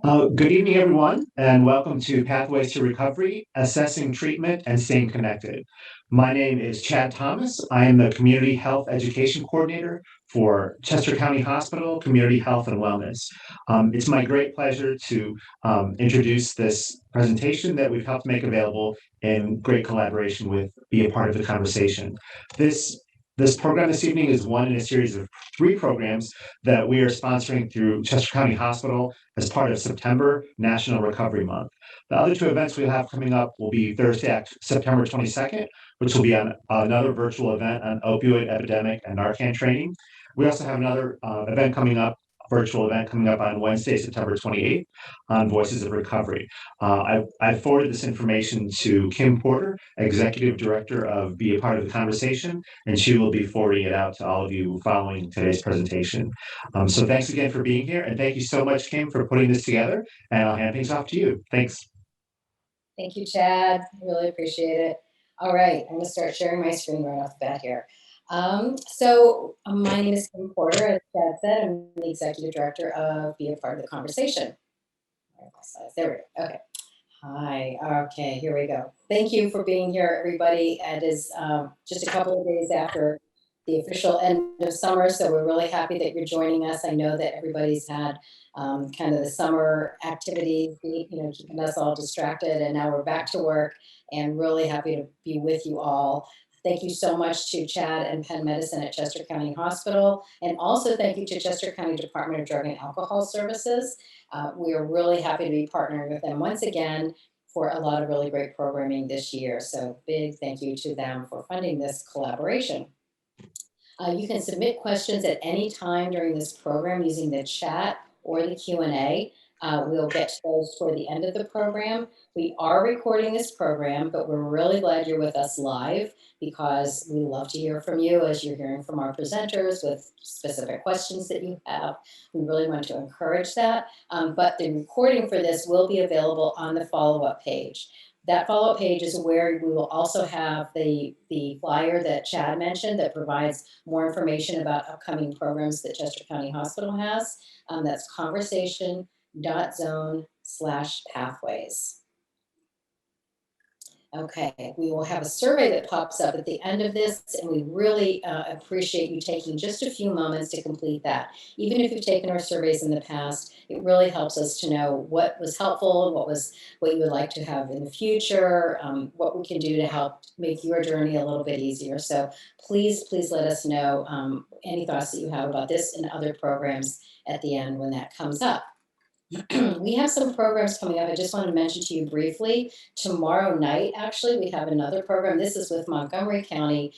Good evening, everyone, and welcome to Pathways to Recovery, Assessing Treatment and Staying Connected. My name is Chad Thomas. I am the Community Health Education Coordinator for Chester County Hospital Community Health and Wellness. It's my great pleasure to introduce this presentation that we've helped make available in great collaboration with Be a Part of the Conversation. This program this evening is one in a series of three programs that we are sponsoring through Chester County Hospital as part of September National Recovery Month. The other two events we'll have coming up will be Thursday, September 22nd, which will be on another virtual event on opioid epidemic and Narcan training. We also have another event coming up, virtual event coming up on Wednesday, September 28th on Voices of Recovery. I forwarded this information to Kim Porter, Executive Director of Be a Part of the Conversation, and she will be forwarding it out to all of you following today's presentation. So thanks again for being here, and thank you so much, Kim, for putting this together, and I'll hand things off to you. Thanks. Thank you, Chad. Really appreciate it. All right, I'm going to start sharing my screen right off the bat here. My name is Kim Porter. As Chad said, I'm the Executive Director of Be a Part of the Conversation. There we go. Okay. Hi. Okay, here we go. Thank you for being here, everybody. It is just a couple of days after the official end of summer, so we're really happy that you're joining us. I know that everybody's had kind of the summer activities, keeping us all distracted, and now we're back to work, and really happy to be with you all. Thank you so much to Chad and Penn Medicine at Chester County Hospital, and also thank you to Chester County Department of Drug and Alcohol Services. We are really happy to be partnering with them once again for a lot of really great programming this year. So big thank you to them for funding this collaboration. You can submit questions at any time during this program using the chat or the Q&A. We'll get to those toward the end of the program. We are recording this program, but we're really glad you're with us live because we love to hear from you as you're hearing from our presenters with specific questions that you have. We really want to encourage that. But the recording for this will be available on the follow-up page. That follow-up page is where we will also have the flyer that Chad mentioned that provides more information about upcoming programs that Chester County Hospital has. That's conversation.zone/pathways. Okay, we will have a survey that pops up at the end of this, and we really appreciate you taking just a few moments to complete that. Even if you've taken our surveys in the past, it really helps us to know what was helpful, what you would like to have in the future, what we can do to help make your journey a little bit easier. So please let us know any thoughts that you have about this and other programs at the end when that comes up. We have some programs coming up. I just want to mention to you briefly. Tomorrow night, actually, we have another program. This is with Montgomery County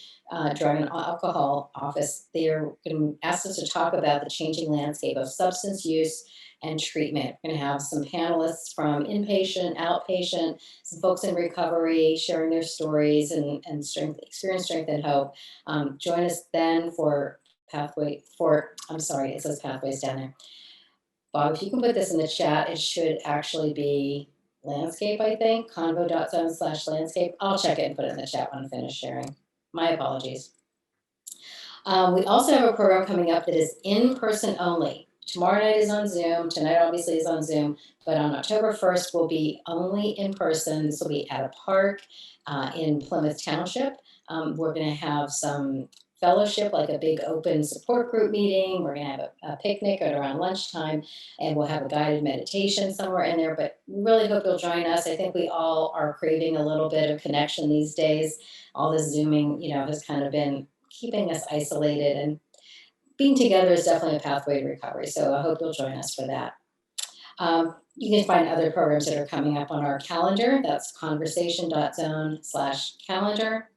Drug and Alcohol Office. They're going to ask us to talk about the changing landscape of substance use and treatment. We're going to have some panelists from inpatient, outpatient, some folks in recovery sharing their stories and experience, strength, and hope. Join us then for it says Pathways down there. Bob, if you can put this in the chat, it should actually be landscape, I think, convo.zone/landscape. I'll check it and put it in the chat when I'm finished sharing. My apologies. We also have a program coming up that is in person only. Tomorrow night is on Zoom. Tonight obviously is on Zoom, but on October 1st will be only in person. This will be at a park in Plymouth Township. We're going to have some fellowship, like a big open support group meeting. We're going to have a picnic at around lunchtime, and we'll have a guided meditation somewhere in there, but really hope you'll join us. I think we all are craving a little bit of connection these days. All this Zooming, has kind of been keeping us isolated, and being together is definitely a pathway to recovery. So I hope you'll join us for that. You can find other programs that are coming up on our calendar. That's conversation.zone/calendar.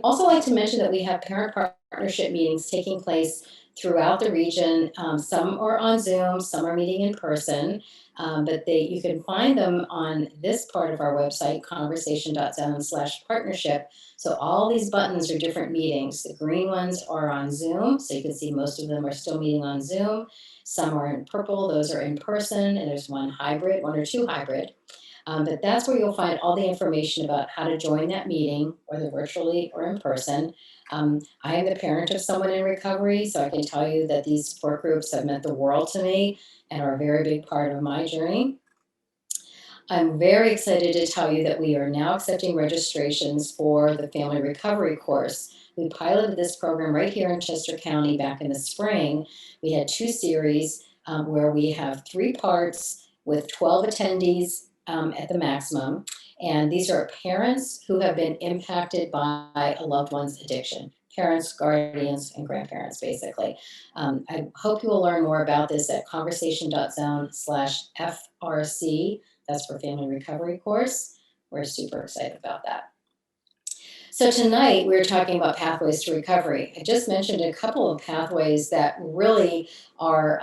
Also like to mention that we have parent partnership meetings taking place throughout the region. Some are on Zoom, some are meeting in person, but you can find them on this part of our website, conversation.zone/partnership. So all these buttons are different meetings. The green ones are on Zoom, so you can see most of them are still meeting on Zoom. Some are in purple, those are in person, and there's one or two hybrid. But that's where you'll find all the information about how to join that meeting, whether virtually or in person. I am the parent of someone in recovery, so I can tell you that these support groups have meant the world to me and are a very big part of my journey. I'm very excited to tell you that we are now accepting registrations for the Family Recovery course. We piloted this program right here in Chester County back in the spring. We had 2 series where we have 3 parts with 12 attendees at the maximum. And these are parents who have been impacted by a loved one's addiction. Parents, guardians, and grandparents, basically. I hope you will learn more about this at conversation.zone/FRC. That's for Family Recovery course. We're super excited about that. So tonight we're talking about pathways to recovery. I just mentioned a couple of pathways that really are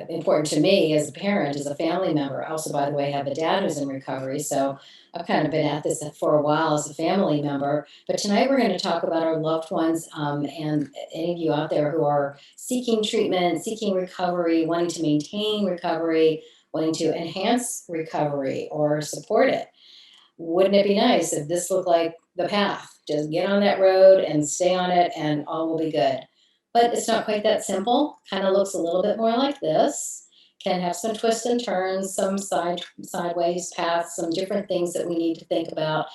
important to me as a parent, as a family member. I also, by the way, have a dad who's in recovery, so I've kind of been at this for a while as a family member. But tonight we're going to talk about our loved ones and any of you out there who are seeking treatment, seeking recovery, wanting to maintain recovery, wanting to enhance recovery or support it. Wouldn't it be nice if this looked like the path? Just get on that road and stay on it and all will be good. But it's not quite that simple. Kind of looks a little bit more like this. Can have some twists and turns, some sideways paths, some different things that we need to think about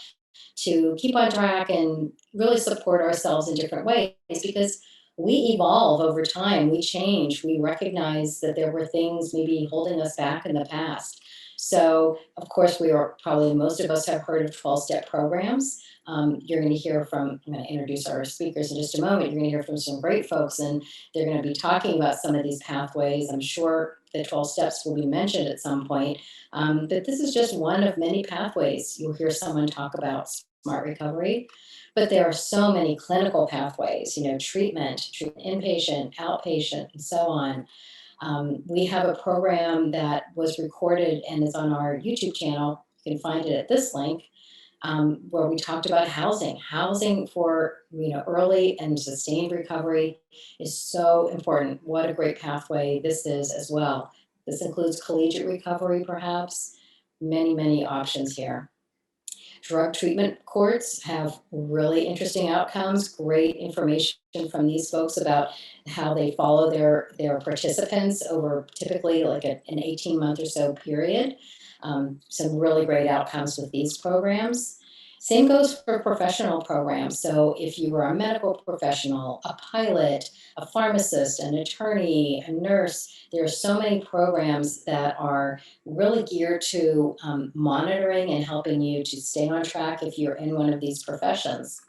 to keep on track and really support ourselves in different ways, because we evolve over time, we change, we recognize that there were things maybe holding us back in the past. So, of course, we are probably most of us have heard of 12-step programs. You're going to hear from, I'm going to introduce our speakers in just a moment. You're going to hear from some great folks, and they're going to be talking about some of these pathways. I'm sure the 12 steps will be mentioned at some point. But this is just one of many pathways. You'll hear someone talk about smart recovery, but there are so many clinical pathways, treatment, inpatient, outpatient, and so on. We have a program that was recorded and is on our YouTube channel. You can find it at this link, where we talked about housing. Housing for early and sustained recovery is so important. What a great pathway this is as well. This includes collegiate recovery, perhaps. Many, many options here. Drug treatment courts have really interesting outcomes, great information from these folks about how they follow their participants over typically like an 18-month or so period. Some really great outcomes with these programs. Same goes for professional programs. So if you were a medical professional, a pilot, a pharmacist, an attorney, a nurse, there are so many programs that are really geared to monitoring and helping you to stay on track if you're in one of these professions.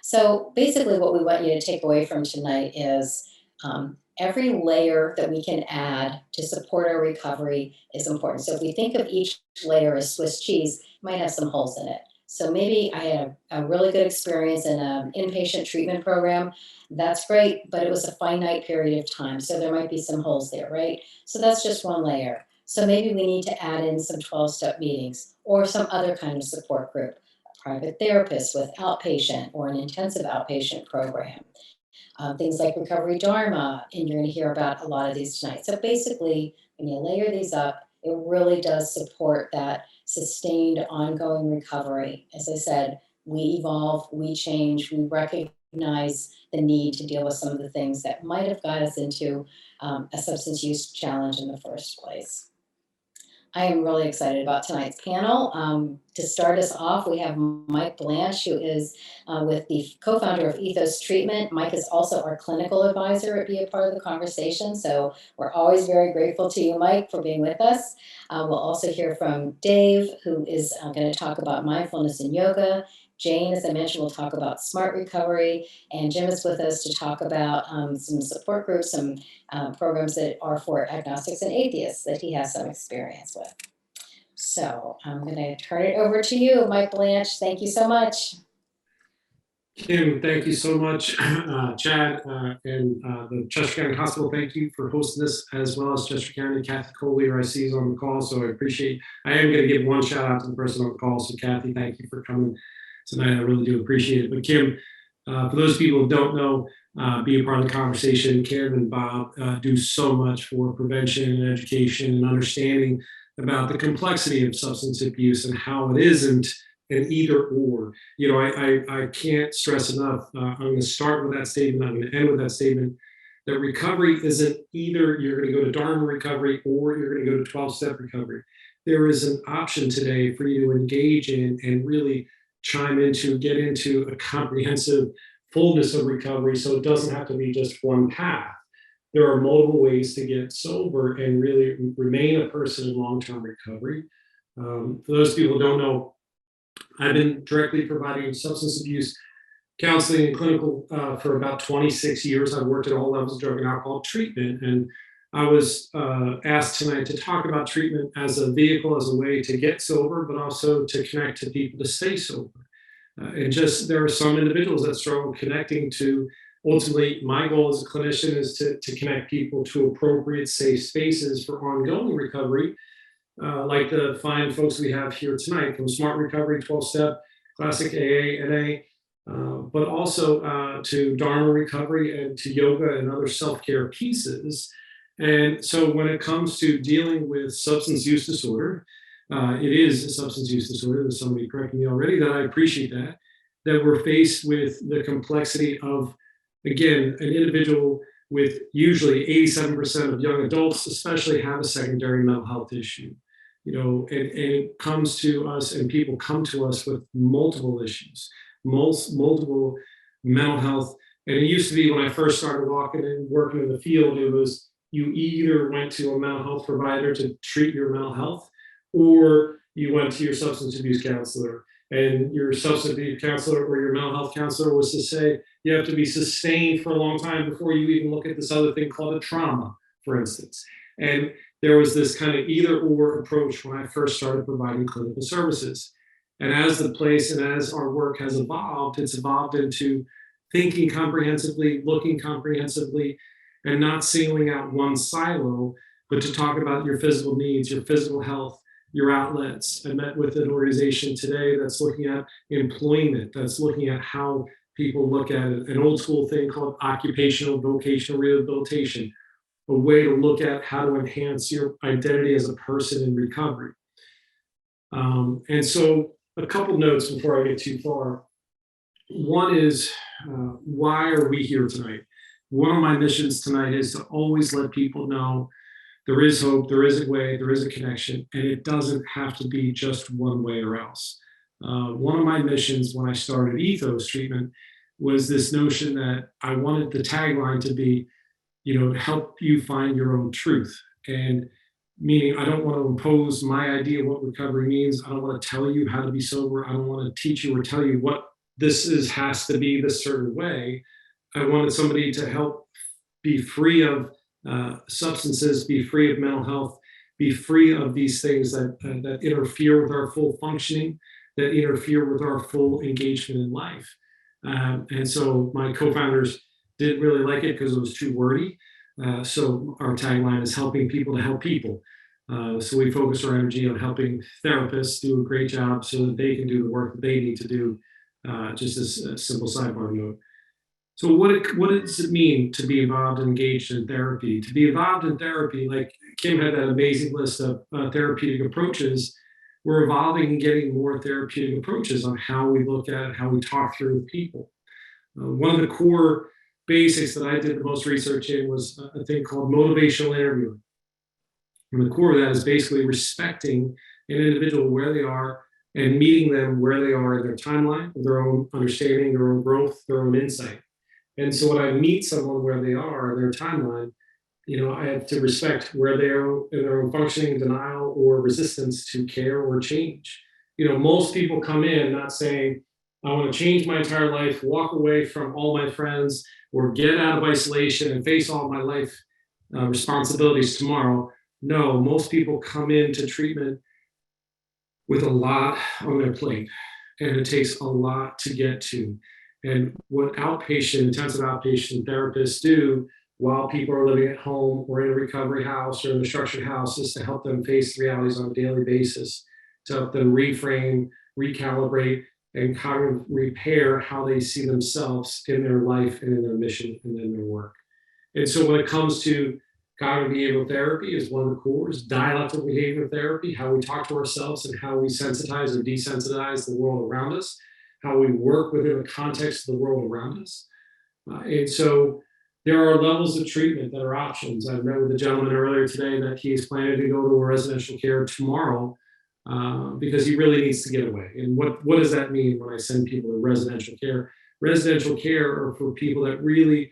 So basically what we want you to take away from tonight is every layer that we can add to support our recovery is important. So if we think of each layer as Swiss cheese, it might have some holes in it. So maybe I had a really good experience in an inpatient treatment program. That's great, but it was a finite period of time. So there might be some holes there, right? So that's just one layer. So maybe we need to add in some 12-step meetings or some other kind of support group, a private therapist with outpatient or an intensive outpatient program. Things like Recovery Dharma, and you're going to hear about a lot of these tonight. So basically, when you layer these up, it really does support that sustained ongoing recovery. As I said, we evolve, we change, we recognize the need to deal with some of the things that might have got us into a substance use challenge in the first place. I am really excited about tonight's panel. To start us off, we have Mike Blanche, who is with the co-founder of Ethos Treatment. Mike is also our clinical advisor at Be a Part of the Conversation, so we're always very grateful to you, Mike, for being with us. We'll also hear from Dave, who is going to talk about mindfulness and yoga. Jane, as I mentioned, will talk about smart recovery, and Jim is with us to talk about some support groups, some programs that are for agnostics and atheists that he has some experience with. So I'm going to turn it over to you, Mike Blanche. Thank you so much. Kim, thank you so much. Chad and the Chester County Hospital, thank you for hosting this, as well as Chester County. Kathy Coley, who I see is on the call, so I appreciate. I am going to give one shout out to the person on the call. So Kathy, thank you for coming tonight. I really do appreciate it. But Kim, for those people who don't know, be a part of the conversation. Kim and Bob do so much for prevention and education and understanding about the complexity of substance abuse and how it isn't an either or. I can't stress enough. I'm going to start with that statement. I'm going to end with that statement that recovery isn't either you're going to go to Dharma recovery or you're going to go to 12-step recovery. There is an option today for you to engage in and really get into a comprehensive fullness of recovery, so it doesn't have to be just one path. There are multiple ways to get sober and really remain a person in long-term recovery. For those people who don't know, I've been directly providing substance abuse counseling and clinical for about 26 years. I've worked at all levels of drug and alcohol treatment. And I was asked tonight to talk about treatment as a vehicle, as a way to get sober, but also to connect to people to stay sober. There are some individuals that struggle connecting to, ultimately, my goal as a clinician is to connect people to appropriate safe spaces for ongoing recovery, like the fine folks we have here tonight from Smart Recovery, 12-step, Classic AA, NA, but also to Dharma recovery and to yoga and other self-care pieces. And so when it comes to dealing with substance use disorder, it is a substance use disorder. There's somebody correcting me already, that I appreciate that we're faced with the complexity of, again, an individual with usually 87% of young adults especially have a secondary mental health issue. And it comes to us, and people come to us with multiple issues, multiple mental health. And it used to be, when I first started walking and working in the field, it was you either went to a mental health provider to treat your mental health, or you went to your substance abuse counselor. And your substance abuse counselor or your mental health counselor was to say, you have to be sustained for a long time before you even look at this other thing called a trauma, for instance. And there was this kind of either or approach when I first started providing clinical services. And as the place and as our work has evolved, it's evolved into thinking comprehensively, looking comprehensively, and not singling out one silo, but to talk about your physical needs, your physical health, your outlets. I met with an organization today that's looking at employment, that's looking at how people look at it, an old school thing called occupational vocational rehabilitation, a way to look at how to enhance your identity as a person in recovery. And so a couple notes before I get too far. One is, why are we here tonight? One of my missions tonight is to always let people know there is hope, there is a way, there is a connection, and it doesn't have to be just one way or else. One of my missions when I started Ethos Treatment was this notion that I wanted the tagline to be, to help you find your own truth. And meaning, I don't want to impose my idea of what recovery means. I don't want to tell you how to be sober. I don't want to teach you or tell you what this has to be this certain way. I wanted somebody to help be free of substances, be free of mental health, be free of these things that interfere with our full functioning, that interfere with our full engagement in life. And so my co-founders didn't really like it because it was too wordy. So our tagline is helping people to help people. So we focus our energy on helping therapists do a great job so that they can do the work that they need to do, just as a simple sidebar note. So what does it mean to be involved and engaged in therapy? To be involved in therapy, like Kim had that amazing list of therapeutic approaches, we're evolving and getting more therapeutic approaches on how we look at it, how we talk through with people. One of the core basics that I did the most research in was a thing called motivational interviewing. And the core of that is basically respecting an individual where they are and meeting them where they are in their timeline, their own understanding, their own growth, their own insight. And so when I meet someone where they are in their timeline, I have to respect where they are in their own functioning, denial, or resistance to care or change. Most people come in not saying, I want to change my entire life, walk away from all my friends, or get out of isolation and face all my life responsibilities tomorrow. No, most people come into treatment with a lot on their plate, and it takes a lot to get to. And what intensive outpatient therapists do while people are living at home or in a recovery house or in a structured house is to help them face the realities on a daily basis, to help them reframe, recalibrate, and kind of repair how they see themselves in their life and in their mission and in their work. And so when it comes to cognitive behavioral therapy is one of the cores. Dialectical behavioral therapy, how we talk to ourselves and how we sensitize or desensitize the world around us, how we work within the context of the world around us. And so there are levels of treatment that are options. I met with a gentleman earlier today that he is planning to go to a residential care tomorrow because he really needs to get away. And what does that mean when I send people to residential care? Residential care are for people that really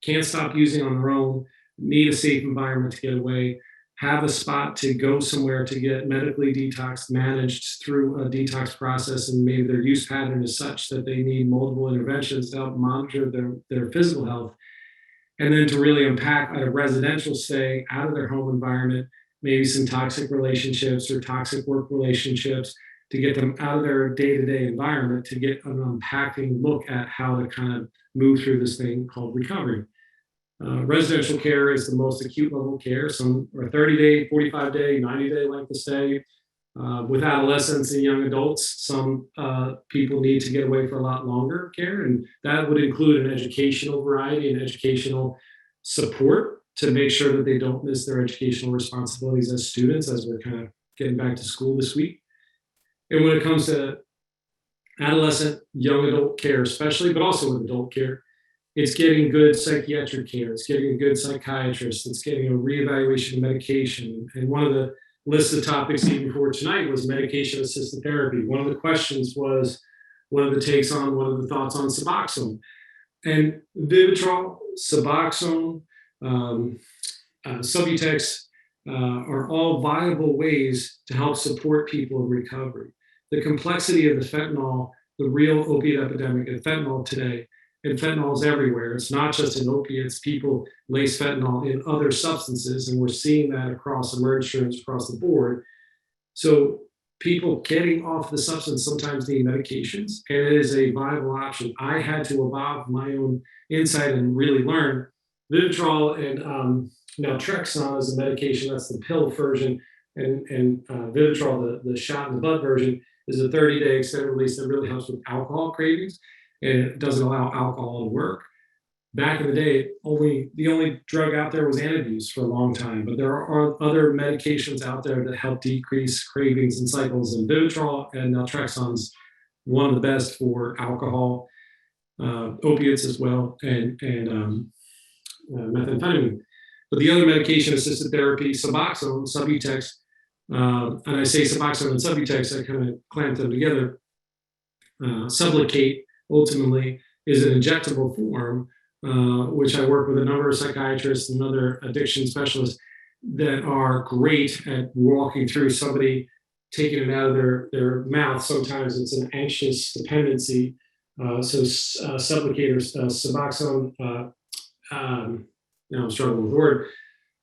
can't stop using on their own, need a safe environment to get away, have a spot to go somewhere to get medically detoxed, managed through a detox process, and maybe their use pattern is such that they need multiple interventions to help monitor their physical health. And then to really unpack a residential stay out of their home environment, maybe some toxic relationships or toxic work relationships, to get them out of their day-to-day environment, to get an unpacking look at how to kind of move through this thing called recovery. Residential care is the most acute level care. Some are 30-day, 45-day, 90-day length of stay. With adolescents and young adults, some people need to get away for a lot longer care, and that would include an educational variety and educational support to make sure that they don't miss their educational responsibilities as students, as we're kind of getting back to school this week. And when it comes to adolescent, young adult care, especially, but also with adult care, it's getting good psychiatric care, it's getting a good psychiatrist, it's getting a reevaluation of medication. And one of the list of topics even before tonight was medication-assisted therapy. One of the questions was, what are the takes on, what are the thoughts on Suboxone? And Vivitrol, Suboxone, Subutex are all viable ways to help support people in recovery. The complexity of the fentanyl, the real opiate epidemic of fentanyl today, and fentanyl is everywhere. It's not just in opiates. People lace fentanyl in other substances, and we're seeing that across emergence across the board. So people getting off the substance sometimes need medications, and it is a viable option. I had to evolve my own insight and really learn. Vivitrol and naltrexone is a medication. That's the pill version, and Vivitrol, the shot in the butt version, is a 30-day extended release that really helps with alcohol cravings, and it doesn't allow alcohol to work. Back in the day, the only drug out there was Antabuse for a long time, but there are other medications out there that help decrease cravings and cycles, and Vivitrol and naltrexone is one of the best for alcohol, opiates as well, and methamphetamine. But the other medication-assisted therapy, Suboxone, Subutex, and I say Suboxone and Subutex, I kind of clamp them together. Sublocade ultimately is an injectable form, which I work with a number of psychiatrists and other addiction specialists that are great at walking through somebody taking it out of their mouth. Sometimes it's an anxious dependency. Sublocade or Suboxone, I'm struggling with the word.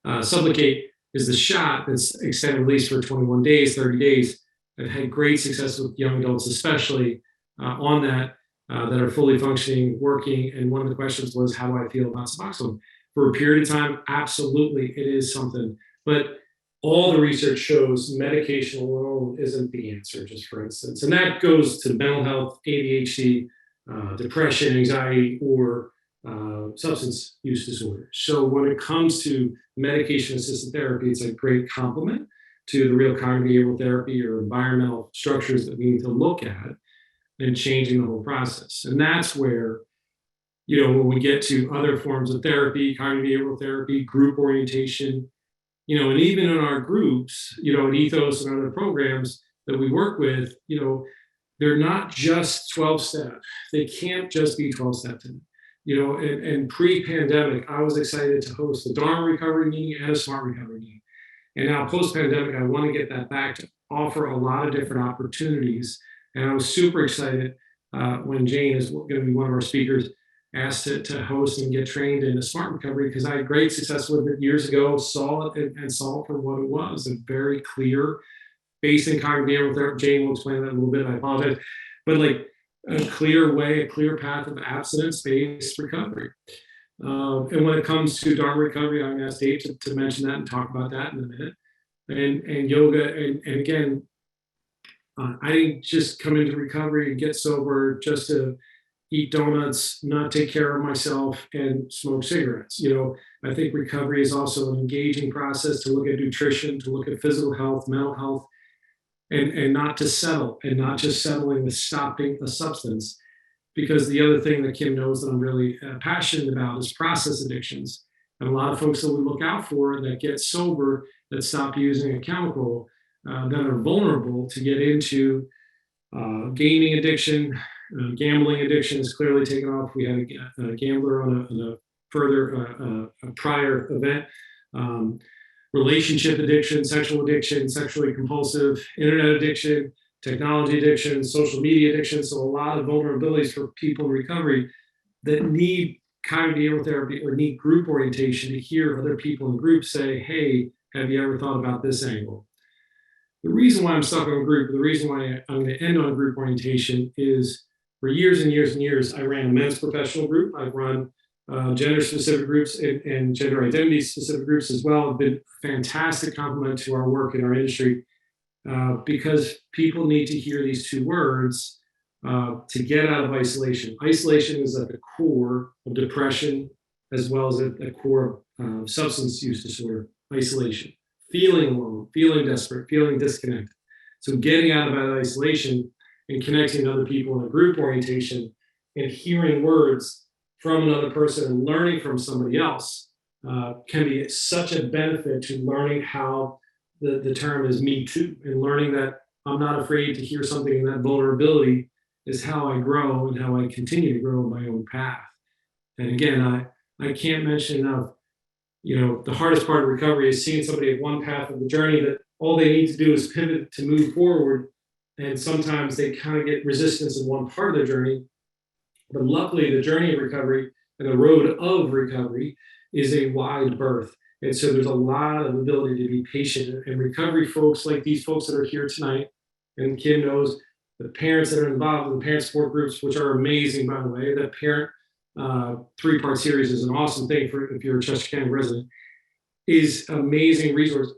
Sublocade is the shot that's extended release for 21 days, 30 days. I've had great success with young adults, especially on that are fully functioning, working. And one of the questions was, how do I feel about Suboxone? For a period of time, absolutely, it is something. But all the research shows medication alone isn't the answer, just for instance. And that goes to mental health, ADHD, depression, anxiety, or substance use disorder. So when it comes to medication-assisted therapy, it's a great complement to the real cognitive behavioral therapy or environmental structures that we need to look at and changing the whole process. And that's where, when we get to other forms of therapy, cognitive behavioral therapy, group orientation, and even in our groups, at Ethos and other programs that we work with, they're not just 12-step. They can't just be 12-step. And pre-pandemic, I was excited to host a Dharma recovery meeting and a Smart recovery meeting. And now post-pandemic, I want to get that back to offer a lot of different opportunities. And I was super excited when Jane is going to be one of our speakers, asked to host and get trained in a Smart recovery, because I had great success with it years ago, saw it and saw it for what it was, a very clear, based in cognitive behavioral therapy. Jane will explain that in a little bit, I apologize. But like a clear way, a clear path of abstinence-based recovery. And when it comes to Dharma recovery, I'm going to ask Dave to mention that and talk about that in a minute. And yoga, and again, I didn't just come into recovery and get sober just to, eat donuts, not take care of myself, and smoke cigarettes. I think recovery is also an engaging process to look at nutrition, to look at physical health, mental health, and not to settle, and not just settling with stopping a substance. Because the other thing that Kim knows that I'm really passionate about is process addictions. And a lot of folks that we look out for that get sober, that stop using a chemical, that are vulnerable to get into gaming addiction. Gambling addiction is clearly taken off. We had a gambler on a further a prior event. Relationship addiction, sexually compulsive, internet addiction, technology addiction, social media addiction. So a lot of vulnerabilities for people in recovery that need cognitive behavioral therapy or need group orientation to hear other people in groups say, hey, have you ever thought about this angle? The reason why I'm stuck on group, the reason why I'm going to end on group orientation is for years and years and years, I ran a men's professional group. I've run gender-specific groups and gender identity-specific groups as well. Have been a fantastic complement to our work in our industry because people need to hear these two words to get out of isolation. Isolation is at the core of depression as well as at the core of substance use disorder, isolation. Feeling alone, feeling desperate, feeling disconnected. So getting out of that isolation and connecting to other people in a group orientation and hearing words from another person and learning from somebody else can be such a benefit to learning how the term is me too, and learning that I'm not afraid to hear something, and that vulnerability is how I grow and how I continue to grow in my own path. And again, I can't mention enough, the hardest part of recovery is seeing somebody at one path of the journey that all they need to do is pivot to move forward. And sometimes they kind of get resistance in one part of their journey. But luckily, the journey of recovery and the road of recovery is a wide berth. And so there's a lot of ability to be patient. And recovery folks like these folks that are here tonight, and Kim knows the parents that are involved in the parent support groups, which are amazing, by the way. That parent 3-part series is an awesome thing for if you're a Chester County resident, is amazing resource.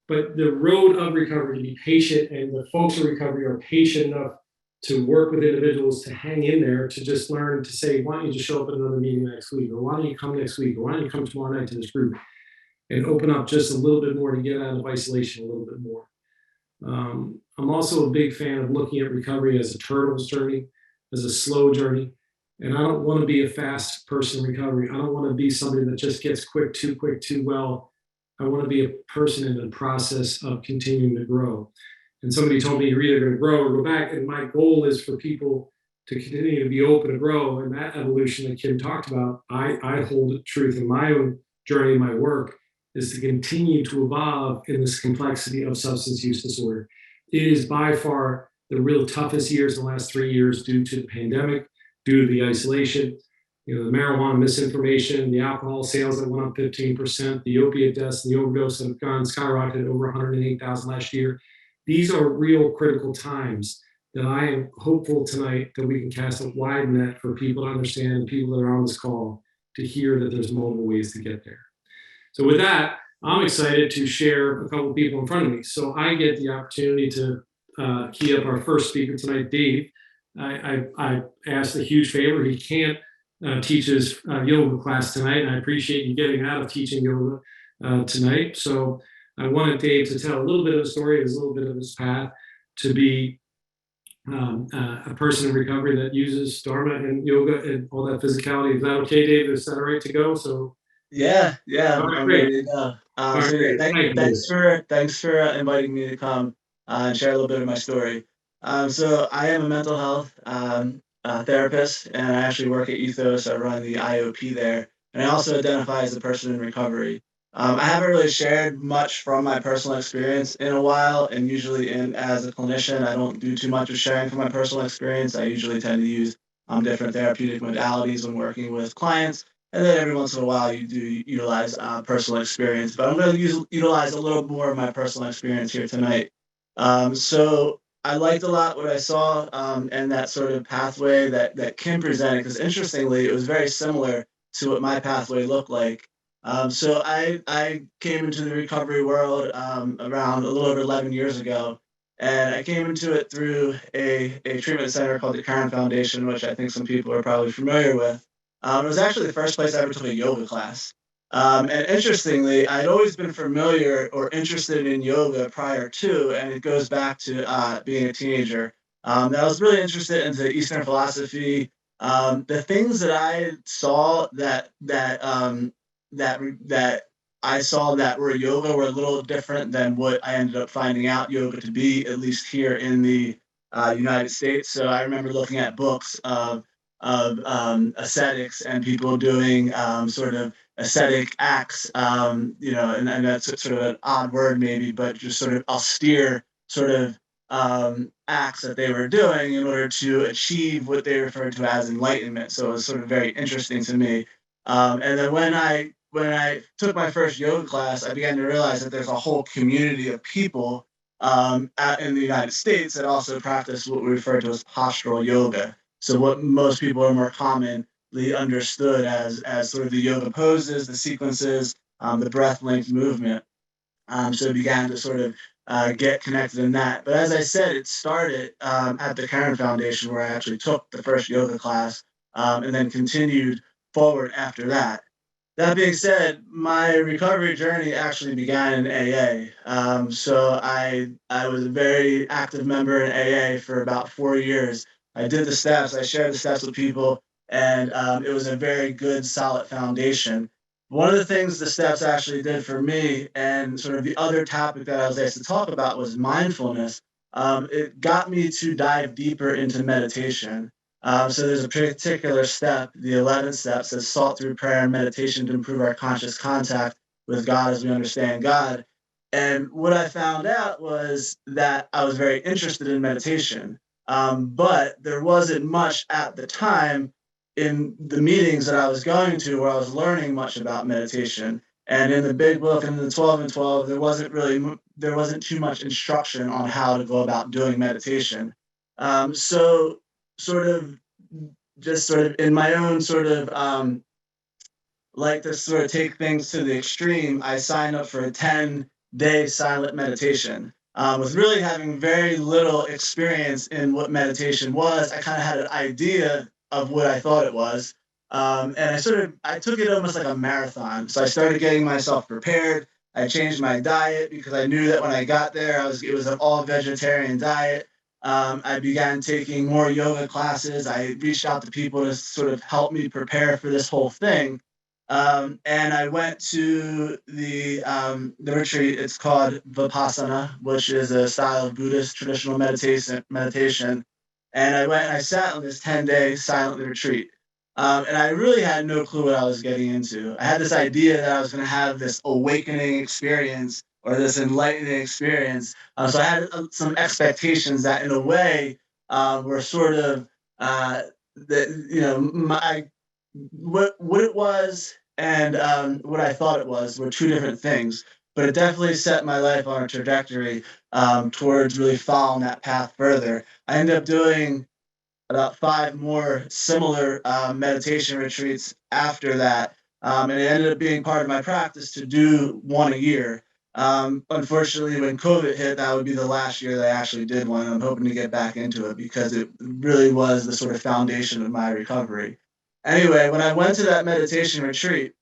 But the road of recovery, to be patient, and the folks in recovery are patient enough to work with individuals to hang in there, to just learn to say, why don't you just show up at another meeting next week? Or why don't you come next week? Or why don't you come tomorrow night to this group? And open up just a little bit more to get out of isolation a little bit more. I'm also a big fan of looking at recovery as a turtle's journey, as a slow journey. And I don't want to be a fast person in recovery. I don't want to be somebody that just gets quick, too well. I want to be a person in the process of continuing to grow. And somebody told me you're either going to grow or go back. And my goal is for people to continue to be open to grow. And that evolution that Kim talked about, I hold truth in my own journey, my work, is to continue to evolve in this complexity of substance use disorder. It is by far the real toughest years in the last 3 years due to the pandemic, due to the isolation, the marijuana misinformation, the alcohol sales that went up 15%, the opiate deaths and the overdose that have gone skyrocketed over 108,000 last year. These are real critical times that I am hopeful tonight that we can cast a wide net for people to understand, people that are on this call, to hear that there's multiple ways to get there. So with that, I'm excited to share a couple of people in front of me. So I get the opportunity to key up our first speaker tonight, Dave. I asked a huge favor. He can't teach his yoga class tonight, and I appreciate you getting out of teaching yoga tonight. So I wanted Dave to tell a little bit of the story, a little bit of his path to be a person in recovery that uses Dharma and yoga and all that physicality. Is that okay, Dave? Is that all right to go? So yeah, all right, I'm great. ready to go. All So yeah, right, thanks for inviting me to come and share a little bit of my story. So I am a mental health therapist, and I actually work at Ethos. I run the IOP there, and I also identify as a person in recovery. I haven't really shared much from my personal experience in a while, and usually as a clinician, I don't do too much of sharing from my personal experience. I usually tend to use different therapeutic modalities when working with clients. And then every once in a while, you do utilize personal experience. But I'm going to utilize a little more of my personal experience here tonight. So I liked a lot what I saw and that sort of pathway that Kim presented, because interestingly, it was very similar to what my pathway looked like. So I came into the recovery world around a little over 11 years ago. And I came into it through a treatment center called the Karen Foundation, which I think some people are probably familiar with. It was actually the first place I ever took a yoga class. And interestingly, I'd always been familiar or interested in yoga prior to, and it goes back to being a teenager. I was really interested into Eastern philosophy. The things that I saw that I saw that were yoga were a little different than what I ended up finding out yoga to be, at least here in the United States. So I remember looking at books of ascetics and people doing sort of ascetic acts, and that's sort of an odd word maybe, but just sort of austere sort of acts that they were doing in order to achieve what they referred to as enlightenment. So it was sort of very interesting to me. And then when I took my first yoga class, I began to realize that there's a whole community of people in the United States that also practice what we refer to as postural yoga. So what most people are more commonly understood as sort of the yoga poses, the sequences, the breath length movement. So it began to sort of get connected in that. But as I said, it started at the Karen Foundation, where I actually took the first yoga class, and then continued forward after that. That being said, my recovery journey actually began in AA. So I was a very active member in AA for about 4 years. I did the steps, I shared the steps with people, and it was a very good, solid foundation. One of the things the steps actually did for me, and sort of the other topic that I was asked to talk about was mindfulness. It got me to dive deeper into meditation. So there's a particular step, the 11th step says sought through prayer and meditation to improve our conscious contact with God as we understand God. And what I found out was that I was very interested in meditation, but there wasn't much at the time in the meetings that I was going to where I was learning much about meditation. And in the big book and the 12 and 12, there wasn't too much instruction on how to go about doing meditation. So sort of just sort of in my own sort of like to sort of take things to the extreme, I signed up for a 10-day silent meditation. With really having very little experience in what meditation was, I kind of had an idea of what I thought it was. And I took it almost like a marathon. So I started getting myself prepared. I changed my diet because I knew that when I got there, it was an all vegetarian diet. I began taking more yoga classes. I reached out to people to sort of help me prepare for this whole thing. And I went to the retreat. It's called Vipassana, which is a style of Buddhist traditional meditation. And I went and I sat on this 10-day silent retreat. And I really had no clue what I was getting into. I had this idea that I was going to have this awakening experience or this enlightening experience. So I had some expectations that, in a way, were sort of my what it was and what I thought it was were two different things. But it definitely set my life on a trajectory towards really following that path further. I ended up doing about 5 more similar meditation retreats after that. And it ended up being part of my practice to do one a year. Unfortunately, when COVID hit, that would be the last year that I actually did one. I'm hoping to get back into it because it really was the sort of foundation of my recovery. Anyway, when I went to that meditation retreat,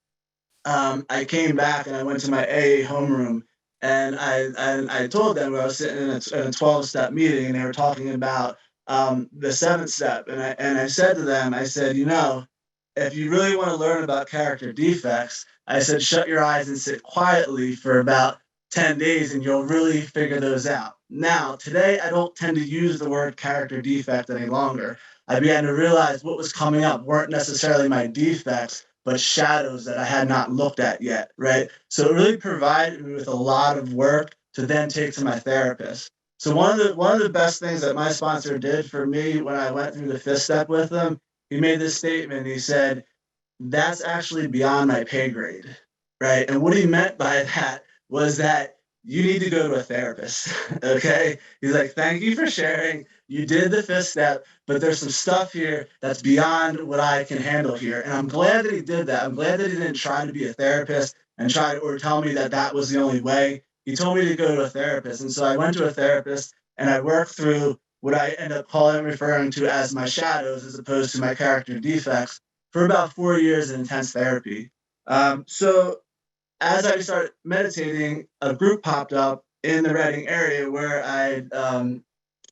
I came back and I went to my AA homeroom and I told them where I was sitting in a 12-step meeting and they were talking about the seventh step. And I said to them, I said, if you really want to learn about character defects, I said, shut your eyes and sit quietly for about 10 days and you'll really figure those out. Now, today, I don't tend to use the word character defect any longer. I began to realize what was coming up weren't necessarily my defects, but shadows that I had not looked at yet, right? So it really provided me with a lot of work to then take to my therapist. So one of the best things that my sponsor did for me when I went through the fifth step with him, he made this statement. He said, "That's actually beyond my pay grade," right? And what he meant by that was that you need to go to a therapist. Okay? He's like, "Thank you for sharing. You did the fifth step, but there's some stuff here that's beyond what I can handle here." And I'm glad that he did that. I'm glad that he didn't try to be a therapist and try or tell me that that was the only way. He told me to go to a therapist. And so I went to a therapist and I work through what I end up referring to as my shadows as opposed to my character defects for about 4 years in intense therapy. So as I started meditating, a group popped up in the Reading area where I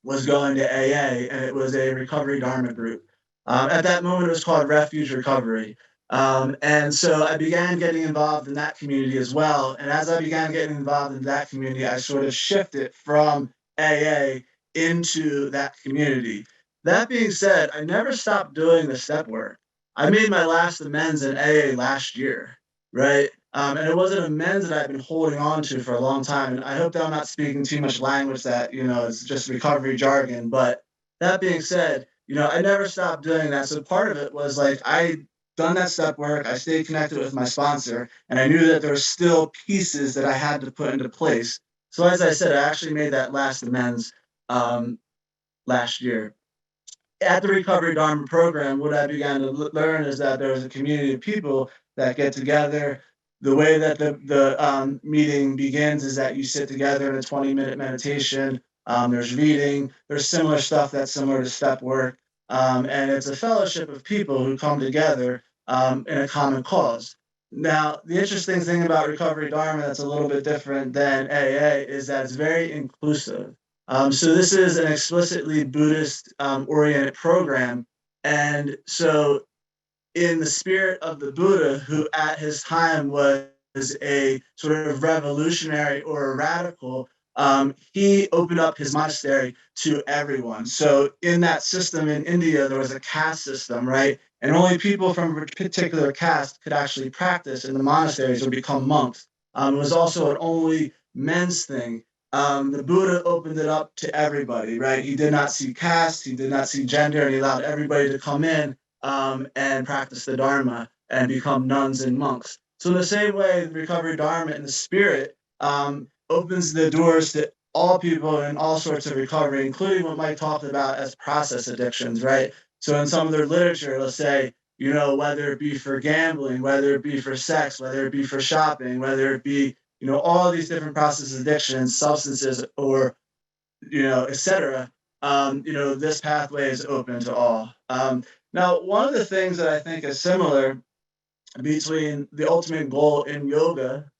was going to AA, and it was a recovery Dharma group. At that moment, it was called Refuge Recovery. And so I began getting involved in that community as well. And as I began getting involved in that community, I sort of shifted from AA into that community. That being said, I never stopped doing the step work. I made my last amends in AA last year, right? And it was an amends that I've been holding on to for a long time. And I hope that I'm not speaking too much language that, is just recovery jargon. But that being said, I never stopped doing that. So part of it was like I done that step work, I stayed connected with my sponsor, and I knew that there were still pieces that I had to put into place. So as I said, I actually made that last amends um, last year. At the Recovery Dharma program, what I began to learn is that there's a community of people that get together. The way that the meeting begins is that you sit together in a 20-minute meditation. There's reading. There's similar stuff that's similar to step work, and it's a fellowship of people who come together in a common cause. Now, the interesting thing about Recovery Dharma that's a little bit different than AA is that it's very inclusive. So this is an explicitly Buddhist oriented program. And so in the spirit of the Buddha, who at his time was a sort of revolutionary or a radical, he opened up his monastery to everyone. So in that system in India, there was a caste system, right? And only people from a particular caste could actually practice in the monasteries or become monks. It was also an only men's thing. The Buddha opened it up to everybody, right? He did not see caste, he did not see gender, and he allowed everybody to come in and practice the Dharma and become nuns and monks. So in the same way, the Recovery Dharma in the spirit opens the doors to all people in all sorts of recovery, including what Mike talked about as process addictions, right? So in some of their literature, it'll say, whether it be for gambling, whether it be for sex, whether it be for shopping, whether it be, all these different process addictions, substances, or, etc. This pathway is open to all. Now, one of the things that I think is similar between the ultimate goal in yoga,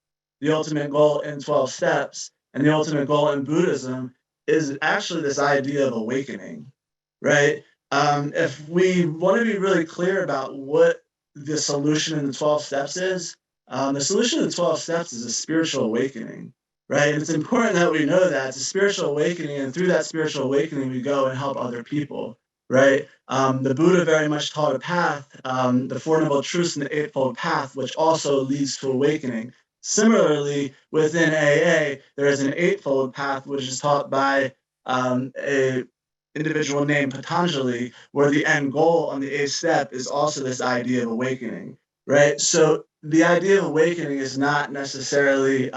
the ultimate goal in 12 steps, and the ultimate goal in Buddhism is actually this idea of awakening, right? If we want to be really clear about what the solution in the 12 steps is, the solution in the 12 steps is a spiritual awakening, right? And it's important that we know that it's a spiritual awakening, and through that spiritual awakening, we go and help other people, right? The Buddha very much taught a path, the Four Noble Truths and the Eightfold Path, which also leads to awakening. Similarly, within AA, there is an Eightfold Path, which is taught by a individual named Patanjali, where the end goal on the eighth step is also this idea of awakening, right? So the idea of awakening is not necessarily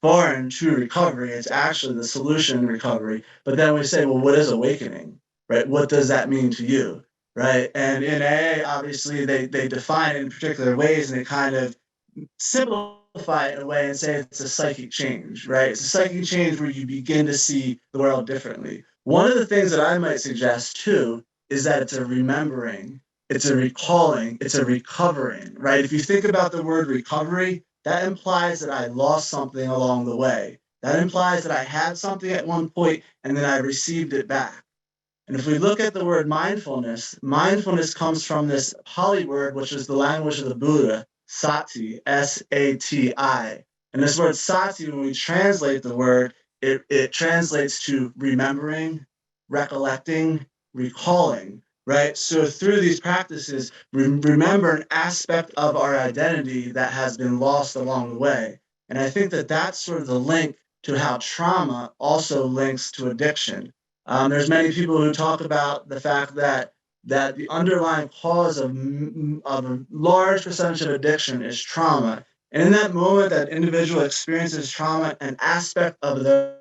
foreign to recovery. It's actually the solution in recovery. But then we say, well, what is awakening, right? What does that mean to you, right? And in AA, obviously, they define it in particular ways, and they kind of simplify it in a way and say it's a psychic change, right? It's a psychic change where you begin to see the world differently. One of the things that I might suggest too is that it's a remembering, it's a recalling, it's a recovering, right? If you think about the word recovery, that implies that I lost something along the way. That implies that I had something at one point and then I received it back. And if we look at the word mindfulness, mindfulness comes from this Pali word, which is the language of the Buddha, sati, S-A-T-I. And this word sati, when we translate the word, it translates to remembering, recollecting, recalling, right? So through these practices, we remember an aspect of our identity that has been lost along the way. And I think that that's sort of the link to how trauma also links to addiction. There's many people who talk about the fact that the underlying cause of a large percentage of addiction is trauma. And in that moment that individual experiences trauma, an aspect of their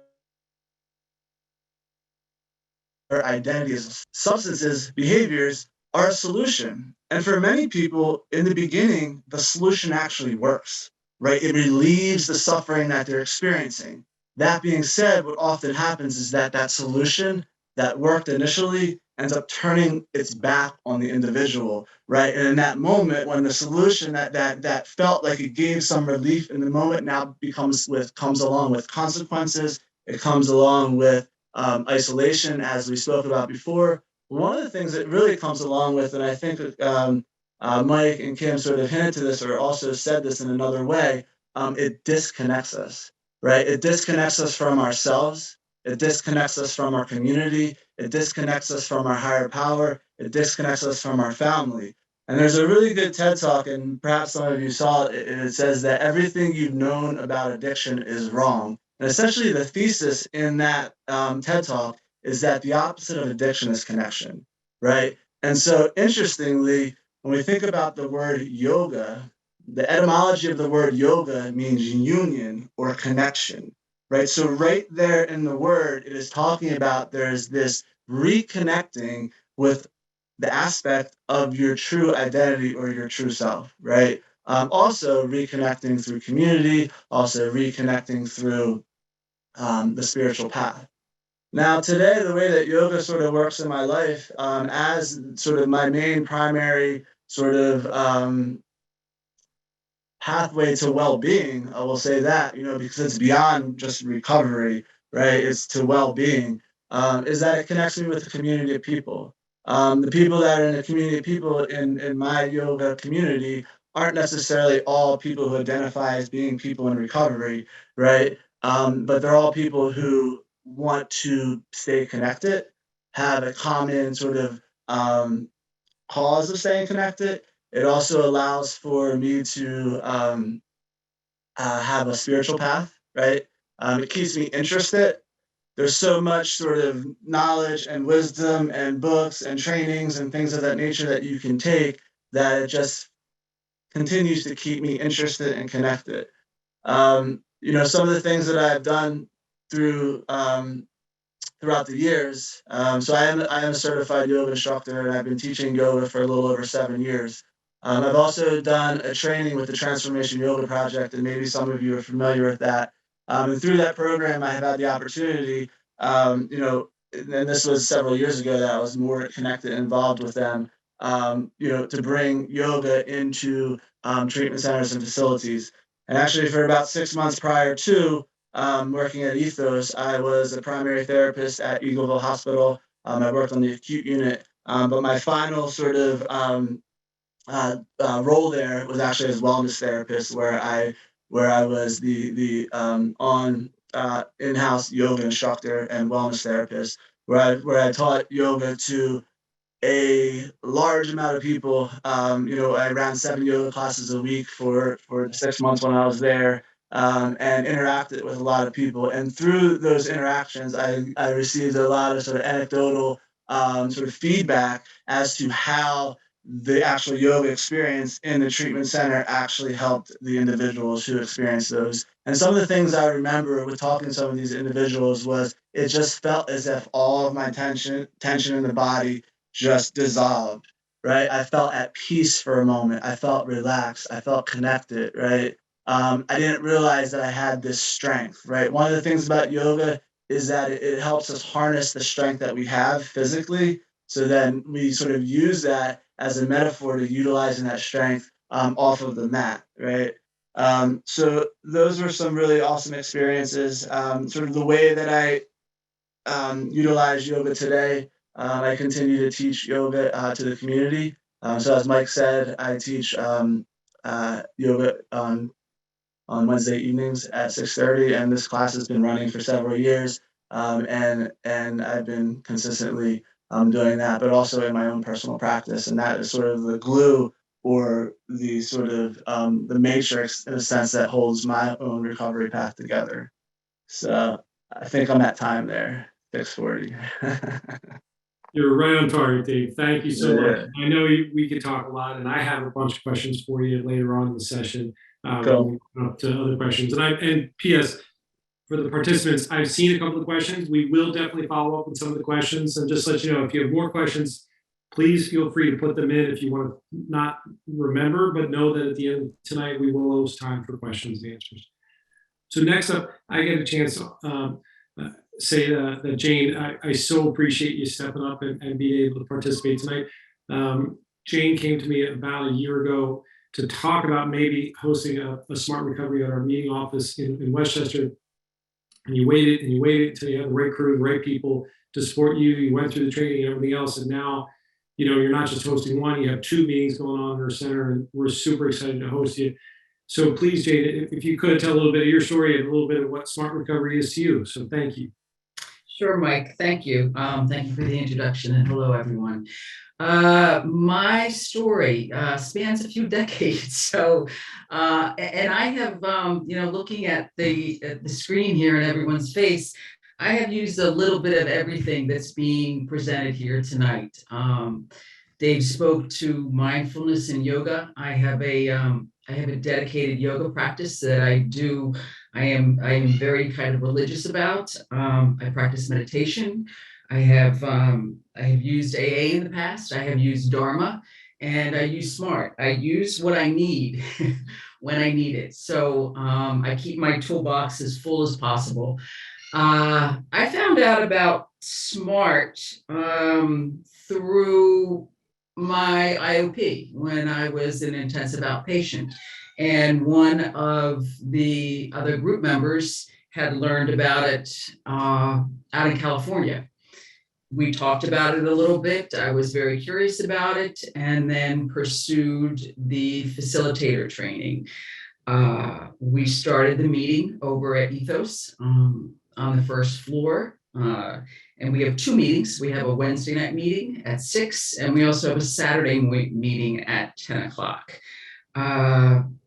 identities, substances, behaviors are a solution. And for many people, in the beginning, the solution actually works, right? It relieves the suffering that they're experiencing. That being said, what often happens is that that solution that worked initially ends up turning its back on the individual, right? And in that moment, when the solution that felt like it gave some relief in the moment now comes along with consequences. It comes along with isolation, as we spoke about before. One of the things that really comes along with, and I think Mike and Kim sort of hinted to this or also said this in another way, it disconnects us, right? It disconnects us from ourselves. It disconnects us from our community. It disconnects us from our higher power. It disconnects us from our family. And there's a really good TED talk, and perhaps some of you saw it, and it says that everything you've known about addiction is wrong. And essentially, the thesis in that TED talk is that the opposite of addiction is connection, right? And so, interestingly, when we think about the word yoga, the etymology of the word yoga means union or connection, right? So, right there in the word, it is talking about there's this reconnecting with the aspect of your true identity or your true self, right? Also, reconnecting through community, also reconnecting through the spiritual path. Now, today, the way that yoga sort of works in my life, as sort of my main primary sort of pathway to well-being, I will say that, because it's beyond just recovery, right? It's to well-being, is that it connects me with a community of people. The people that are in the community of people in my yoga community aren't necessarily all people who identify as being people in recovery, right? But they're all people who want to stay connected, have a common sort of cause of staying connected. It also allows for me to have a spiritual path, right? It keeps me interested. There's so much sort of knowledge and wisdom and books and trainings and things of that nature that you can take that it just continues to keep me interested and connected. Some of the things that I've done through throughout the years. So I am a certified yoga instructor, and I've been teaching yoga for a little over 7 years. I've also done a training with the Transformation Yoga Project, and maybe some of you are familiar with that. And through that program, I have had the opportunity, and this was several years ago that I was more connected and involved with them, to bring yoga into treatment centers and facilities. And actually, for about 6 months prior to working at Ethos, I was a primary therapist at Eagleville Hospital. I worked on the acute unit, but my final sort of role there was actually as wellness therapist, where I was the on in-house yoga instructor and wellness therapist, where I taught yoga to a large amount of people. I ran 7 yoga classes a week for 6 months when I was there, and interacted with a lot of people. And through those interactions, I received a lot of sort of anecdotal sort of feedback as to how the actual yoga experience in the treatment center actually helped the individuals who experienced those. And some of the things I remember with talking to some of these individuals was it just felt as if all of my tension in the body just dissolved, right? I felt at peace for a moment. I felt relaxed. I felt connected, right? I didn't realize that I had this strength, right? One of the things about yoga is that it helps us harness the strength that we have physically. So then we sort of use that as a metaphor to utilizing that strength off of the mat, right? So those were some really awesome experiences. Sort of the way that I utilize yoga today. I continue to teach yoga to the community. So as Mike said, I teach yoga on Wednesday evenings at 6:30, and this class has been running for several years. And I've been consistently doing that, but also in my own personal practice, and that is sort of the glue or the sort of the matrix in a sense that holds my own recovery path together. So I think I'm at time there. 6:40. You're right on target, Dave. Thank you so much. Yeah, I know we could talk a lot, and I have a bunch of questions for you later on in the session. When cool. we come up to other questions. And P.S. for the participants, I've seen a couple of questions. We will definitely follow up with some of the questions, and just let you know if you have more questions, please feel free to put them in if you want to not remember, but know that at the end of tonight we will host time for questions and answers. So next up, I get a chance to say that Jane, I so appreciate you stepping up and being able to participate tonight. Jane came to me about a year ago to talk about maybe hosting a smart recovery at our meeting office in Westchester. And you waited until you had the right crew, the right people to support you. You went through the training and everything else. And now, you're not just hosting one, you have 2 meetings going on in our center, and we're super excited to host you. So please, Jade, if you could tell a little bit of your story and a little bit of what smart recovery is to you. So thank you. Sure, Mike. Thank you. Thank you for the introduction, and hello, everyone. My story spans a few decades. So, and I have, looking at the screen here and everyone's face, I have used a little bit of everything that's being presented here tonight. Dave spoke to mindfulness and yoga. I have a dedicated yoga practice that I do. I am very kind of religious about. I practice meditation. I have used AA in the past. I have used Dharma, and I use SMART. I use what I need when I need it. So I keep my toolbox as full as possible. I found out about SMART through my IOP when I was an intensive outpatient. And one of the other group members had learned about it out in California. We talked about it a little bit. I was very curious about it, and then pursued the facilitator training. We started the meeting over at Ethos on the first floor. And we have 2 meetings. We have a Wednesday night meeting at 6, and we also have a Saturday meeting at 10 o'clock. And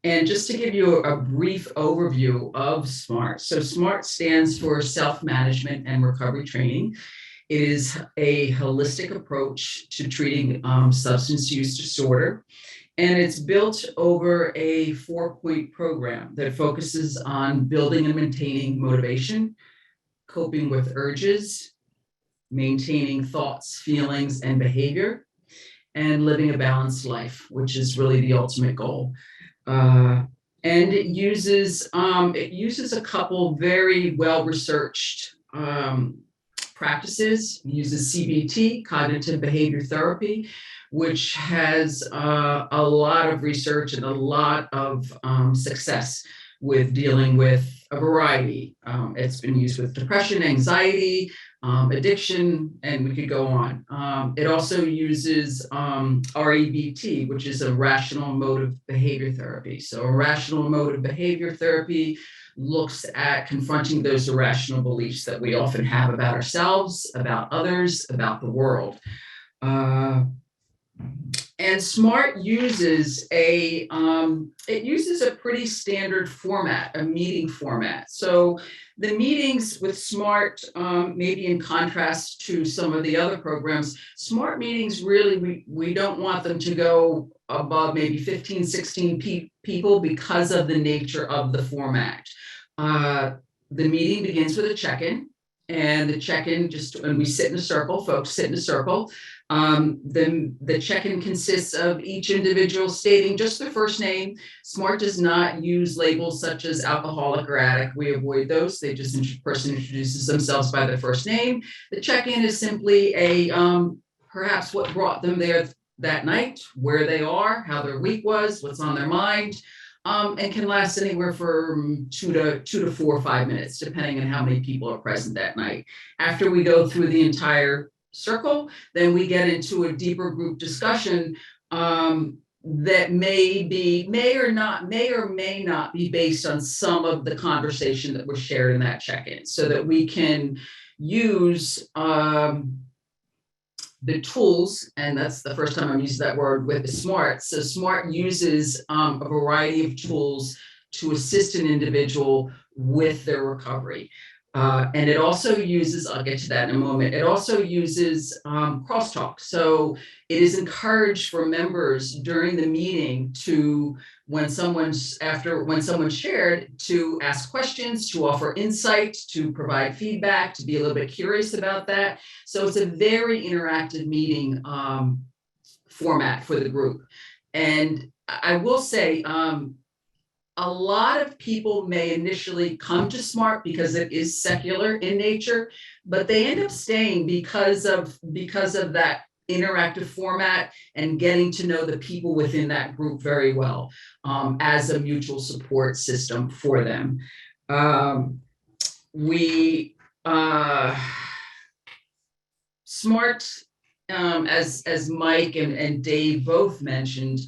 just to give you a brief overview of SMART. So SMART stands for Self-Management and Recovery Training. It is a holistic approach to treating substance use disorder. And it's built over a 4-point program that focuses on building and maintaining motivation, coping with urges, maintaining thoughts, feelings, and behavior, and living a balanced life, which is really the ultimate goal. And it uses a couple very well-researched practices. It uses CBT, cognitive behavior therapy, which has a lot of research and a lot of success with dealing with a variety. It's been used with depression, anxiety, addiction, and we could go on. It also uses REBT, which is a rational emotive behavior therapy. So a rational emotive behavior therapy looks at confronting those irrational beliefs that we often have about ourselves, about others, about the world. And SMART uses a pretty standard format, a meeting format. So the meetings with SMART, maybe in contrast to some of the other programs, SMART meetings really, we don't want them to go above maybe 15, 16 people because of the nature of the format. The meeting begins with a check-in, and the check-in and we sit in a circle, folks sit in a circle. Then the check-in consists of each individual stating just their first name. SMART does not use labels such as alcoholic or addict. We avoid those. They just person introduces themselves by their first name. The check-in is simply perhaps what brought them there that night, where they are, how their week was, what's on their mind. And can last anywhere from 2 to 4 or 5 minutes, depending on how many people are present that night. After we go through the entire circle, then we get into a deeper group discussion that may or may not be based on some of the conversation that was shared in that check-in, so that we can use the tools, and that's the first time I'm using that word with the SMART. So SMART uses a variety of tools to assist an individual with their recovery. And it also uses, I'll get to that in a moment, it also uses crosstalk. So it is encouraged for members during the meeting to, when someone shared, to ask questions, to offer insight, to provide feedback, to be a little bit curious about that. So it's a very interactive meeting format for the group. And I will say, a lot of people may initially come to SMART because it is secular in nature, but they end up staying because of that interactive format and getting to know the people within that group very well, as a mutual support system for them. SMART, as Mike and Dave both mentioned,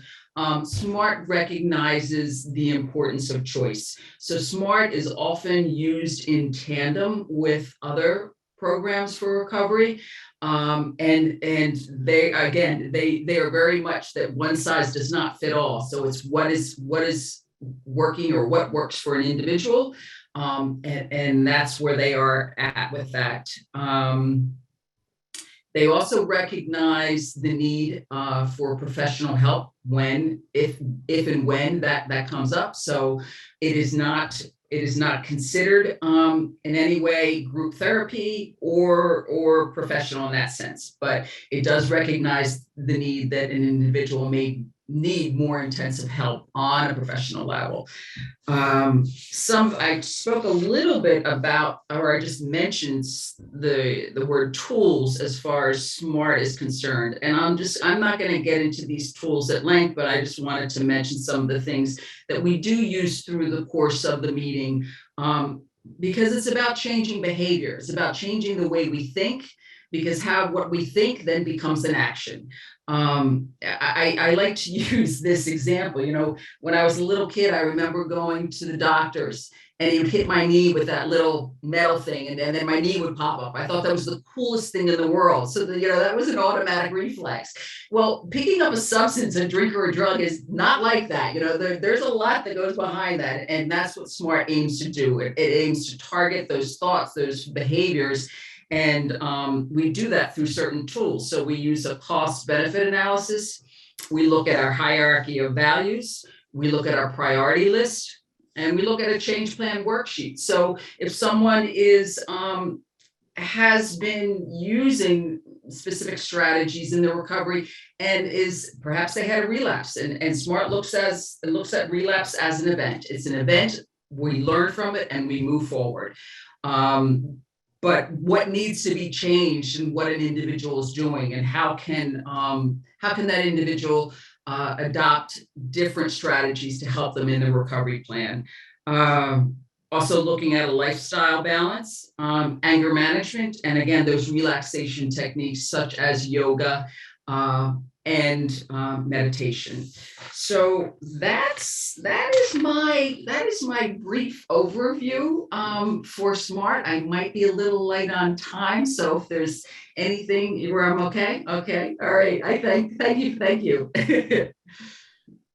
SMART recognizes the importance of choice. So SMART is often used in tandem with other programs for recovery. And they are very much that one size does not fit all. So it's what is working or what works for an individual. And that's where they are at with that. They also recognize the need for professional help if and when that comes up. So it is not considered in any way group therapy or professional in that sense, but it does recognize the need that an individual may need more intensive help on a professional level. I spoke a little bit about, or I just mentioned the word tools as far as SMART is concerned. And I'm not going to get into these tools at length, but I just wanted to mention some of the things that we do use through the course of the meeting, because it's about changing behavior. It's about changing the way we think, because what we think then becomes an action. I like to use this example. You know, when I was a little kid, I remember going to the doctors and he would hit my knee with that little metal thing, and then my knee would pop up. I thought that was the coolest thing in the world. So that was an automatic reflex. Well, picking up a substance, a drink or a drug is not like that. There's a lot that goes behind that, and that's what SMART aims to do. It aims to target those thoughts, those behaviors. And we do that through certain tools. So we use a cost-benefit analysis. We look at our hierarchy of values. We look at our priority list, and we look at a change plan worksheet. So if someone has been using specific strategies in the recovery and perhaps they had a relapse, and SMART looks at relapse as an event. It's an event. We learn from it and we move forward. But what needs to be changed and what an individual is doing, and how can that individual adopt different strategies to help them in the recovery plan. Also looking at a lifestyle balance, anger management, and again, those relaxation techniques such as yoga and meditation. So that is my brief overview for SMART. I might be a little light on time, so if there's anything where I'm okay, all right. I thank you.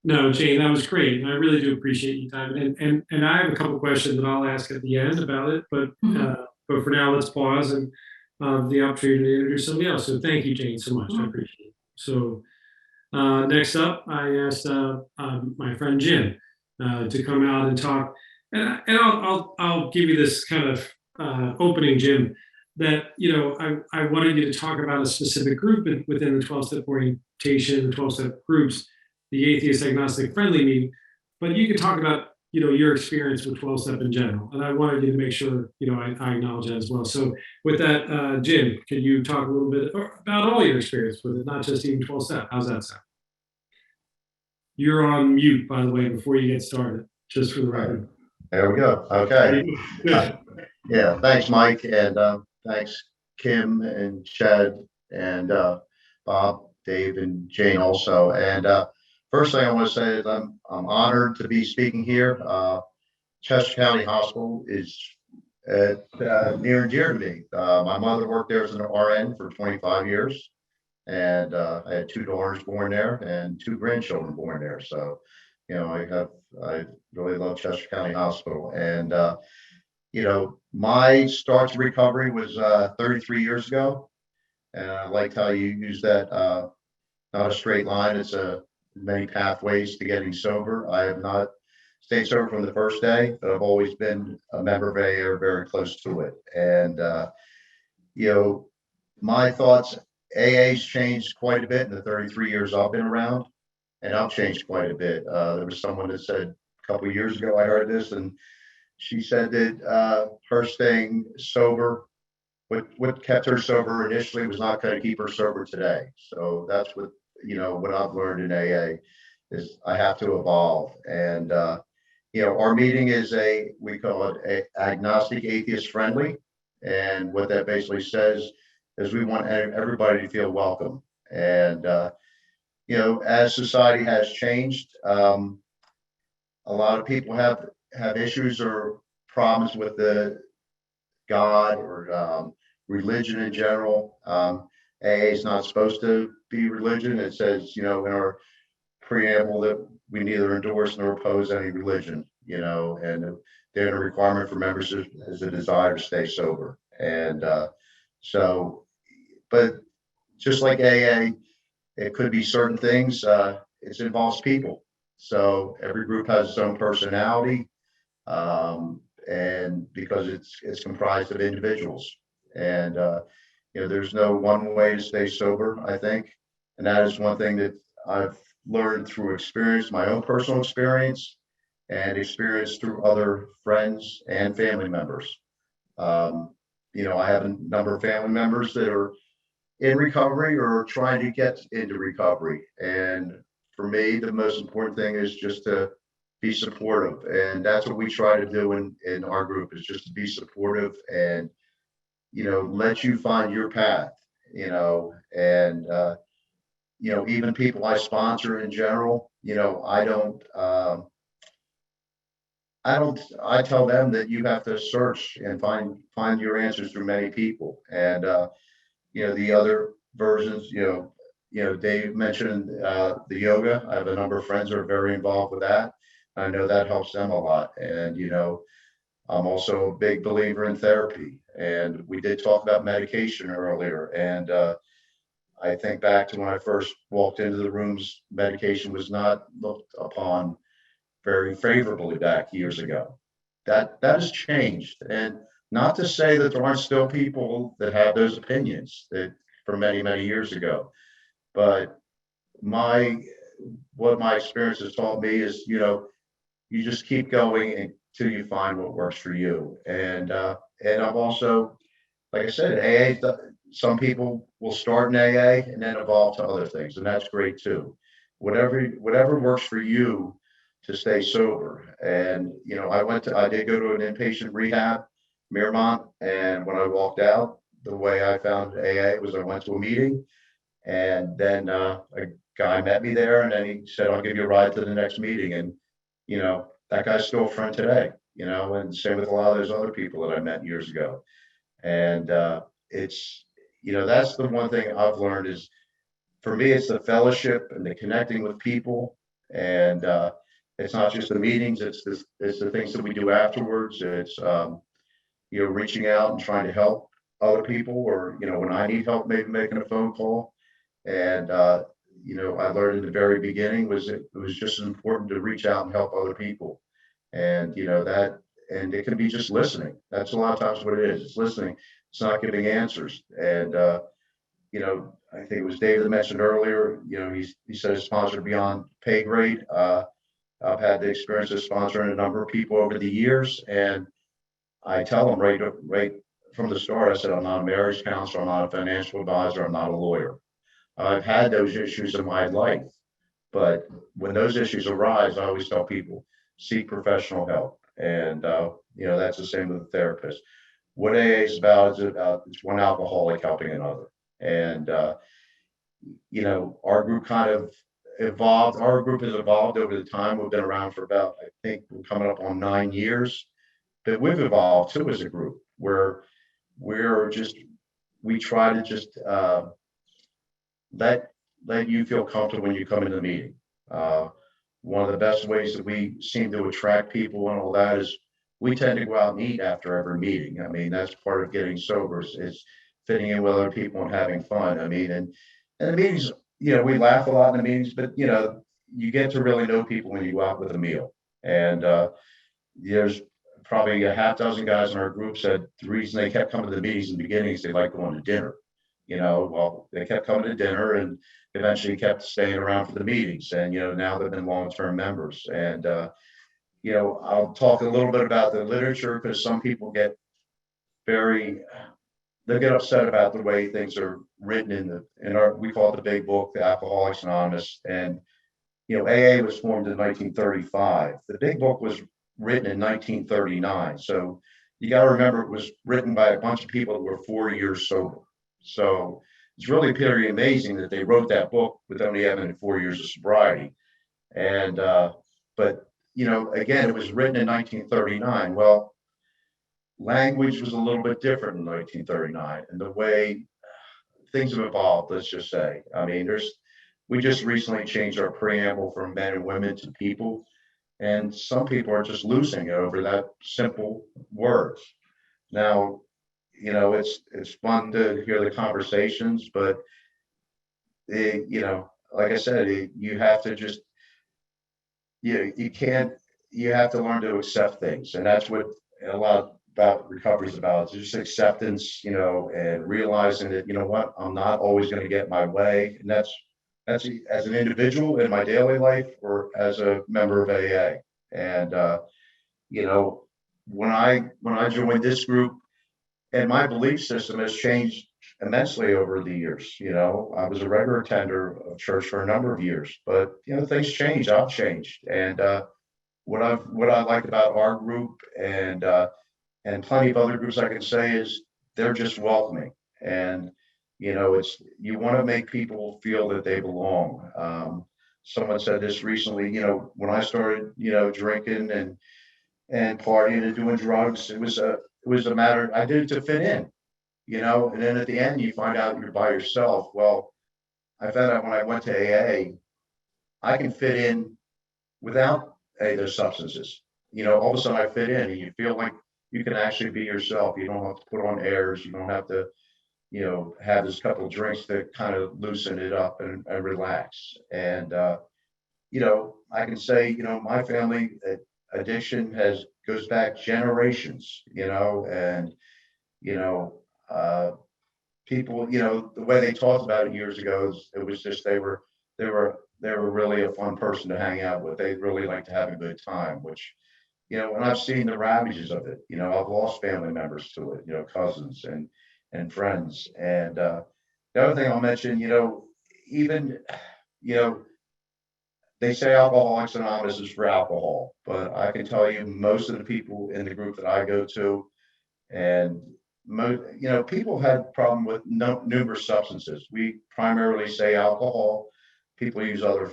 No, Jane, that was great. I really do appreciate your time. And I have a couple of questions that I'll ask at the end about it, but for now, let's pause and the opportunity to introduce somebody else. So thank you, Jane, so much. I appreciate it. So next up, I asked my friend Jim to come out and talk. And I'll give you this kind of opening, Jim, that I wanted you to talk about a specific group within the 12-step orientation, the 12-step groups, the atheist agnostic friendly meeting, but you could talk about your experience with 12-step in general, and I wanted you to make sure I acknowledge that as well. So with that, Jim, can you talk a little bit about all your experience with it, not just even 12-step? How's that sound? You're on mute, by the way, before you get started, just for the record. There we go. Okay. Yeah, thanks, Mike, and thanks, Kim and Chad and Bob, Dave, and Jane also. And first thing I want to say is I'm honored to be speaking here. Chester County Hospital is near and dear to me. My mother worked there as an RN for 25 years, and I had 2 daughters born there and 2 grandchildren born there. So, I really love Chester County Hospital. And my start to recovery was 33 years ago, and I liked how you use that. Not a straight line. It's many pathways to getting sober. I have not stayed sober from the first day, but I've always been a member of AA or very close to it. And, my thoughts, AA's changed quite a bit in the 33 years I've been around, and I've changed quite a bit. There was someone that said couple of years ago I heard this, and she said that her staying sober, what kept her sober initially was not going to keep her sober today. So that's what, what I've learned in AA is I have to evolve. And our meeting is we call it agnostic atheist friendly. And what that basically says is we want everybody to feel welcome. And, as society has changed, a lot of people have issues or problems with the God or religion in general. AA is not supposed to be religion. It says, in our preamble that we neither endorse nor oppose any religion, and the requirement for membership is a desire to stay sober. And but just like AA, it could be certain things. It involves people. So every group has its own personality, and because it's comprised of individuals. And there's no one way to stay sober, I think, and that is one thing that I've learned through experience, my own personal experience, and experience through other friends and family members. I have a number of family members that are in recovery or trying to get into recovery. And for me, the most important thing is just to be supportive. And that's what we try to do in our group, is just to be supportive and, let you find your path, and, even people I sponsor in general, I tell them that you have to search and find your answers through many people. And, the other versions, Dave mentioned the yoga. I have a number of friends that are very involved with that. I know that helps them a lot. And, I'm also a big believer in therapy. And we did talk about medication earlier. And I think back to when I first walked into the rooms, medication was not looked upon very favorably back years ago. That has changed. And not to say that there aren't still people that have those opinions that from many, many years ago. But what my experience has taught me is, you just keep going until you find what works for you. And I've also, like I said, AA, some people will start in AA and then evolve to other things, and that's great too. Whatever works for you to stay sober. And I did go to an inpatient rehab, Miramont, and when I walked out, the way I found AA was I went to a meeting, and then a guy met me there, and then he said, "I'll give you a ride to the next meeting." And that guy's still a friend today. And same with a lot of those other people that I met years ago. And it's that's the one thing I've learned is, for me, it's the fellowship and the connecting with people. And it's not just the meetings, it's the things that we do afterwards. It's reaching out and trying to help other people, or when I need help, maybe making a phone call. And I learned in the very beginning it was just as important to reach out and help other people. And and it can be just listening. That's a lot of times what it is. It's listening. It's not giving answers. And I think it was David that mentioned earlier, he said his sponsor beyond pay grade. I've had the experience of sponsoring a number of people over the years, and I tell them right from the start, I said, I'm not a marriage counselor, I'm not a financial advisor, I'm not a lawyer. I've had those issues in my life, but when those issues arise, I always tell people, seek professional help. And that's the same with a therapist. What AA is about it's one alcoholic helping another. And our group kind of evolved. Our group has evolved over the time. We've been around for about, I think we're coming up on 9 years. But we've evolved too as a group, where we try to just let you feel comfortable when you come into the meeting. One of the best ways that we seem to attract people and all that is we tend to go out and eat after every meeting. I mean, that's part of getting sober, is fitting in with other people and having fun. I mean, and the meetings, we laugh a lot in the meetings, but you get to really know people when you go out with a meal. And there's probably a half dozen guys in our group said the reason they kept coming to the meetings in the beginning is they like going to dinner. Well, they kept coming to dinner and eventually kept staying around for the meetings. And, now they've been long-term members. And, I'll talk a little bit about the literature because some people very, they get upset about the way things are written we call it the big book, the Alcoholics Anonymous. And, AA was formed in 1935. The big book was written in 1939. So you got to remember it was written by a bunch of people that were 4 years sober. So it's really pretty amazing that they wrote that book with only having 4 years of sobriety. And, but, again, it was written in 1939. Well, language was a little bit different in 1939, and the way things have evolved, let's just say. I mean, we just recently changed our preamble from men and women to people, and some people are just losing it over that simple words. Now, it's fun to hear the conversations, but like I said, you have to just, you can't, you have to learn to accept things, and that's what a lot about recovery is about. It's just acceptance, and realizing that, what, I'm not always going to get my way, and that's as an individual in my daily life or as a member of AA. And when I joined this group, and my belief system has changed immensely over the years. I was a regular attender of church for a number of years, but things change. I've changed, and what I like about our group and plenty of other groups I can say is they're just welcoming, and it's, you want to make people feel that they belong. Someone said this recently. When I started, drinking and partying and doing drugs, it was a matter, I did it to fit in, and then at the end you find out you're by yourself. Well, I found out when I went to AA, I can fit in without those substances. All of a sudden I fit in, and you feel like you can actually be yourself. You don't have to put on airs. You don't have to, have this couple of drinks to kind of loosen it up and relax. And, I can say, my family addiction goes back generations, and, people, the way they talked about it years ago, it was just, they were really a fun person to hang out with. They really like to have a good time, which, and I've seen the ravages of it. I've lost family members to it, cousins and friends. And the other thing I'll mention, even, they say Alcoholics Anonymous is for alcohol, but I can tell you most of the people in the group that I go to, and people had problem with numerous substances. We primarily say alcohol. People use other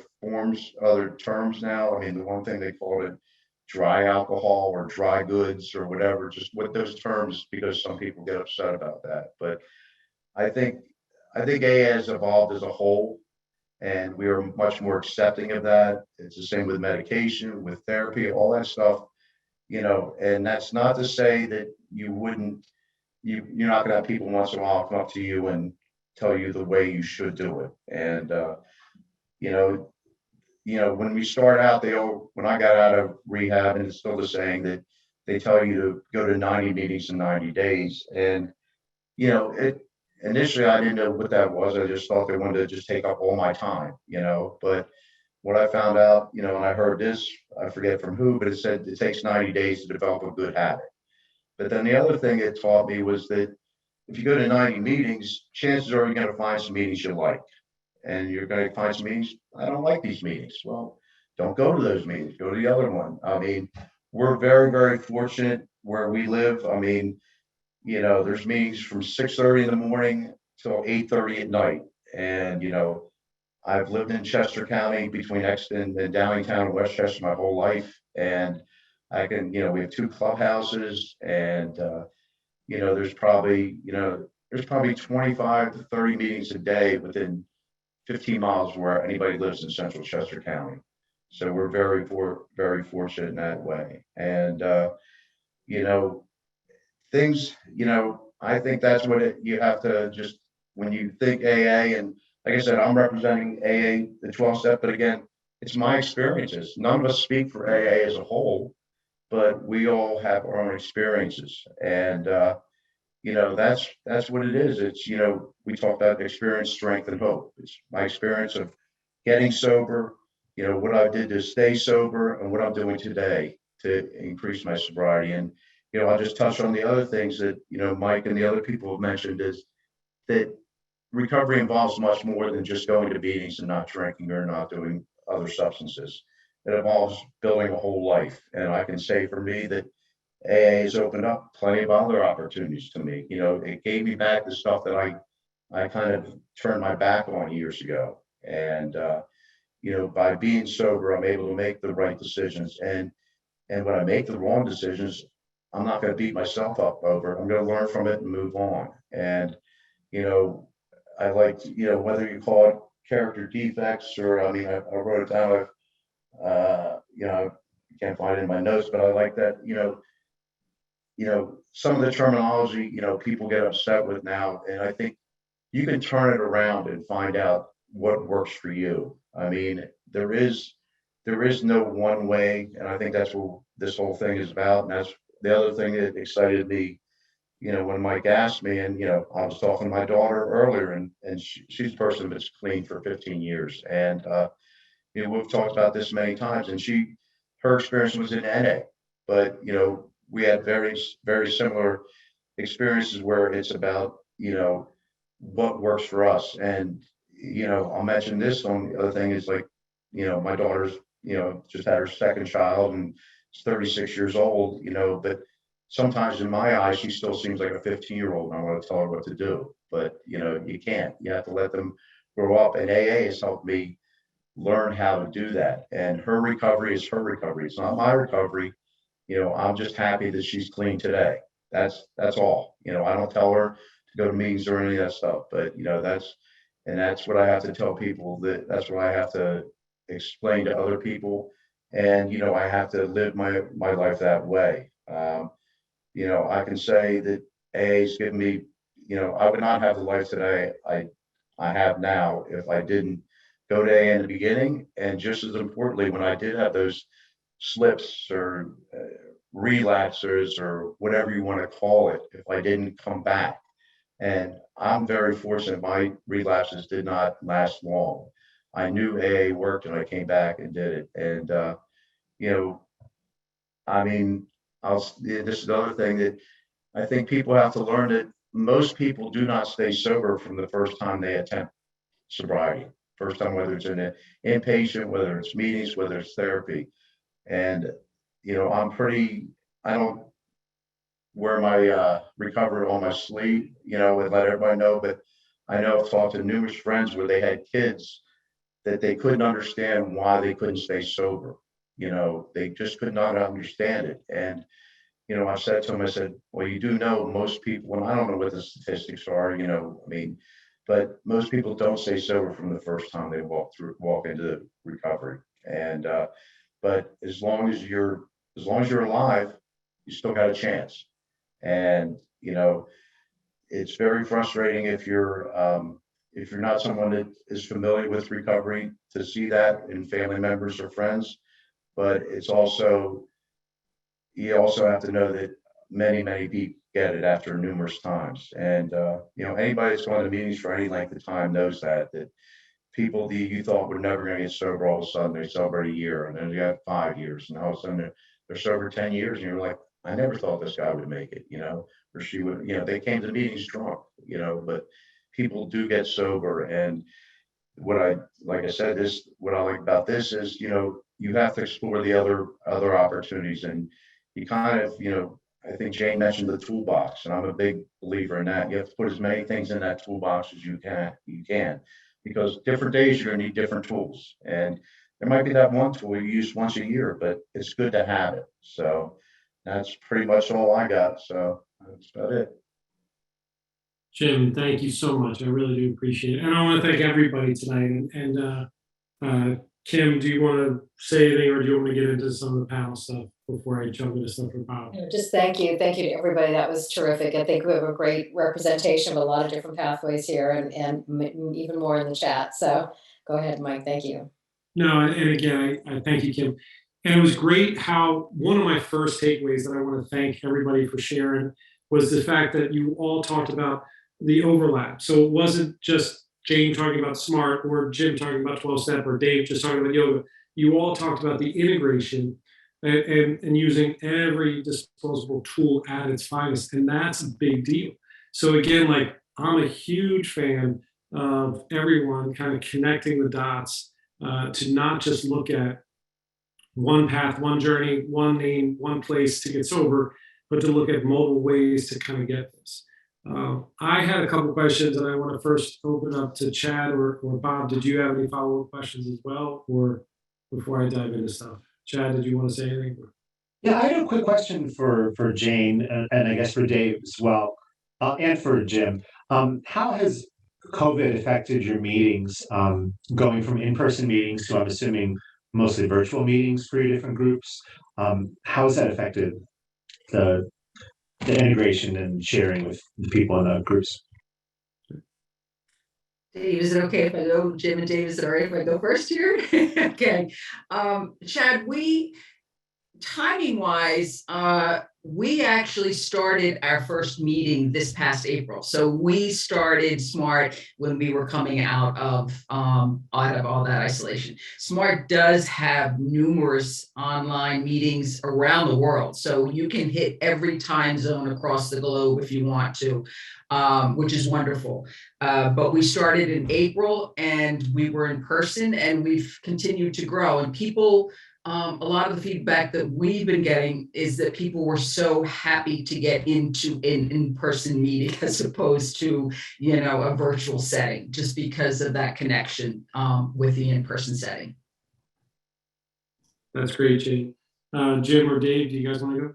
terms now. I mean, the one thing they called it dry alcohol or dry goods or whatever, just with those terms, because some people get upset about that. But I think AA has evolved as a whole, and we are much more accepting of that. It's the same with medication, with therapy, all that stuff, and that's not to say that you're not gonna have people once in a while come up to you and tell you the way you should do it. And you know, when we start out, when I got out of rehab, and it's still the saying that they tell you to go to 90 meetings in 90 days. And, it initially, I didn't know what that was. I just thought they wanted to just take up all my time, but what I found out, and I heard this, I forget from who, but it said it takes 90 days to develop a good habit. But then the other thing it taught me was that if you go to 90 meetings, chances are you're going to find some meetings you like. And you're going to find some meetings, I don't like these meetings. Well, don't go to those meetings, go to the other one. I mean, we're very, very fortunate where we live. I mean, there's meetings from 6:30 in the morning till 8:30 at night. And, I've lived in Chester County between Exton and Downingtown and Westchester my whole life. And I can, we have 2 clubhouses, and, there's probably 25 to 30 meetings a day within 15 miles where anybody lives in central Chester County. So we're very, very fortunate in that way. And, things, I think that's what you have to just, when you think AA, and like I said, I'm representing AA, the 12 step, but again, it's my experiences. None of us speak for AA as a whole, but we all have our own experiences. And, that's what it is. It's, we talk about experience, strength, and hope. It's my experience of getting sober, what I did to stay sober, and what I'm doing today to increase my sobriety. And, I'll just touch on the other things that, Mike and the other people have mentioned is that recovery involves much more than just going to meetings and not drinking or not doing other substances. It involves building a whole life. And I can say for me that AA has opened up plenty of other opportunities to me. It gave me back the stuff that I kind of turned my back on years ago. And, by being sober, I'm able to make the right decisions. And when I make the wrong decisions, I'm not going to beat myself up over it. I'm going to learn from it and move on. And, I like, whether you call it character defects or, I wrote it down, I can't find it in my notes, but I like that, some of the terminology, people get upset with now. And I think you can turn it around and find out what works for you. There is no one way. And I think that's what this whole thing is about. And that's the other thing that excited me, when Mike asked me, and, I was talking to my daughter earlier, and she's a person that's clean for 15 years. And, we've talked about this many times, and her experience was in NA, but, we had very, very similar experiences where it's about, what works for us. And, I'll mention this on the other thing is like, my daughter's, just had her second child and is 36 years old, but sometimes in my eyes, she still seems like a 15-year-old. And I want to tell her what to do, but you can't. You have to let them grow up. And AA has helped me learn how to do that. And her recovery is her recovery. It's not my recovery. I'm just happy that she's clean today. That's all. I don't tell her to go to meetings or any of that stuff, but that's what I have to tell people, that's what I have to explain to other people. And, I have to live my life that way. I can say that AA's given me, I would not have the life today I have now if I didn't go to AA in the beginning. And just as importantly, when I did have those slips or relapses or whatever you want to call it, if I didn't come back. And I'm very fortunate my relapses did not last long. I knew AA worked and I came back and did it. And, this is the other thing that I think people have to learn, that most people do not stay sober from the first time they attempt sobriety. First time, whether it's in an inpatient, whether it's meetings, whether it's therapy. And, I don't wear my recovery on my sleeve, and let everybody know, but I know I've talked to numerous friends where they had kids that they couldn't understand why they couldn't stay sober. They just could not understand it. And, I said to them, I said, well, you do know most people, and I don't know what the statistics are, but most people don't stay sober from the first time they walk into recovery. And, but as long as you're alive, you still got a chance. And, it's very frustrating if you're not someone that is familiar with recovery to see that in family members or friends, but it's also, you also have to know that many, many people get it after numerous times. And, anybody that's gone to meetings for any length of time knows that people that you thought were never going to get sober, all of a sudden they celebrate a year, and then you have 5 years, and all of a sudden they're sober 10 years, and you're like, I never thought this guy would make it, or she would, they came to meetings drunk, but people do get sober. And what I like about this is, you have to explore the other opportunities. And you kind of, I think Jane mentioned the toolbox, and I'm a big believer in that. You have to put as many things in that toolbox as you can, because different days you're going to need different tools. And there might be that one tool you use once a year, but it's good to have it. So that's pretty much all I got. So that's about it. Jim, thank you so much. I really do appreciate it. And I want to thank everybody tonight. And Kim, do you want to say anything, or do you want me to get into some of the panel stuff before I jump into stuff with Bob? Just thank you. Thank you to everybody. That was terrific. I think we have a great representation of a lot of different pathways here, and even more in the chat. So go ahead, Mike. Thank you. No, and again, I thank you, Kim. And it was great how one of my first takeaways that I want to thank everybody for sharing was the fact that you all talked about the overlap. So it wasn't just Jane talking about SMART, or Jim talking about 12-step, or Dave just talking about yoga. You all talked about the integration and using every disposable tool at its finest. And that's a big deal. So again, like I'm a huge fan of everyone kind of connecting the dots to not just look at one path, one journey, one name, one place to get sober, but to look at multiple ways to kind of get this. I had a couple questions, and I want to first open up to Chad or Bob. Did you have any follow-up questions as well, or before I dive into stuff? Chad, did you want to say anything? Yeah, I had a quick question for Jane and I guess for Dave as well, and for Jim. How has COVID affected your meetings, going from in-person meetings to, I'm assuming, mostly virtual meetings for your different groups? How has that affected the integration and sharing with the people in the groups? Dave, is it okay if I go? Jim and Dave, is it all right if I go first here? Okay. Chad, timing wise, we actually started our first meeting this past April. So we started SMART when we were coming out of all that isolation. SMART does have numerous online meetings around the world. So you can hit every time zone across the globe if you want to, which is wonderful. But we started in April and we were in person and we've continued to grow, and people, a lot of the feedback that we've been getting is that people were so happy to get into an in-person meeting as opposed to, a virtual setting, just because of that connection with the in-person setting. That's great, Jane. Jim or Dave, do you guys want to go?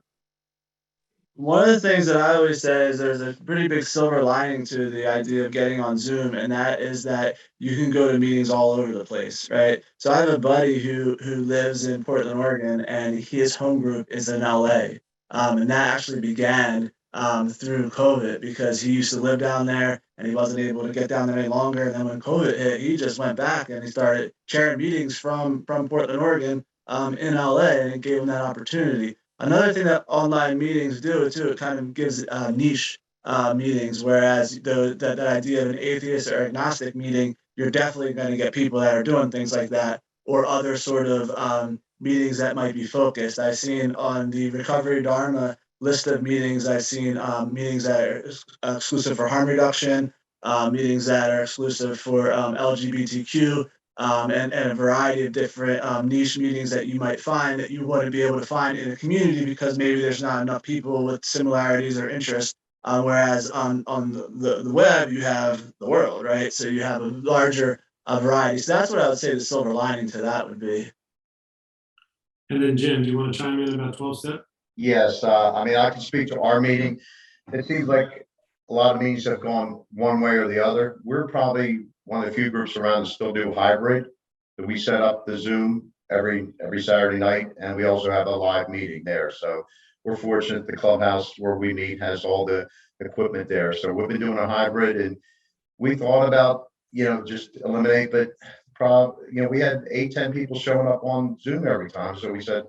One of the things that I always say is there's a pretty big silver lining to the idea of getting on Zoom, and that is that you can go to meetings all over the place, right? So I have a buddy who lives in Portland, Oregon, and his home group is in LA. And that actually began through COVID, because he used to live down there and he wasn't able to get down there any longer. And then when COVID hit, he just went back and he started chairing meetings from Portland, Oregon, in LA, and it gave him that opportunity. Another thing that online meetings do too, it kind of gives niche meetings, whereas that idea of an atheist or agnostic meeting, you're definitely going to get people that are doing things like that, or other sort of meetings that might be focused. I've seen on the Recovery Dharma list of meetings, I've seen meetings that are exclusive for harm reduction, meetings that are exclusive for LGBTQ, and a variety of different niche meetings that you might find that you wouldn't be able to find in a community because maybe there's not enough people with similarities or interests. Whereas on the web, you have the world, right? So you have a larger variety. So that's what I would say the silver lining to that would be. And then Jim, do you want to chime in about 12-step? Yes, I mean, I can speak to our meeting. It seems like a lot of meetings have gone one way or the other. We're probably one of the few groups around that still do hybrid. That we set up the Zoom every Saturday night, and we also have a live meeting there. So we're fortunate the clubhouse where we meet has all the equipment there. So we've been doing a hybrid, and we thought about, just eliminate, but we had 8-10 people showing up on Zoom every time. So we said,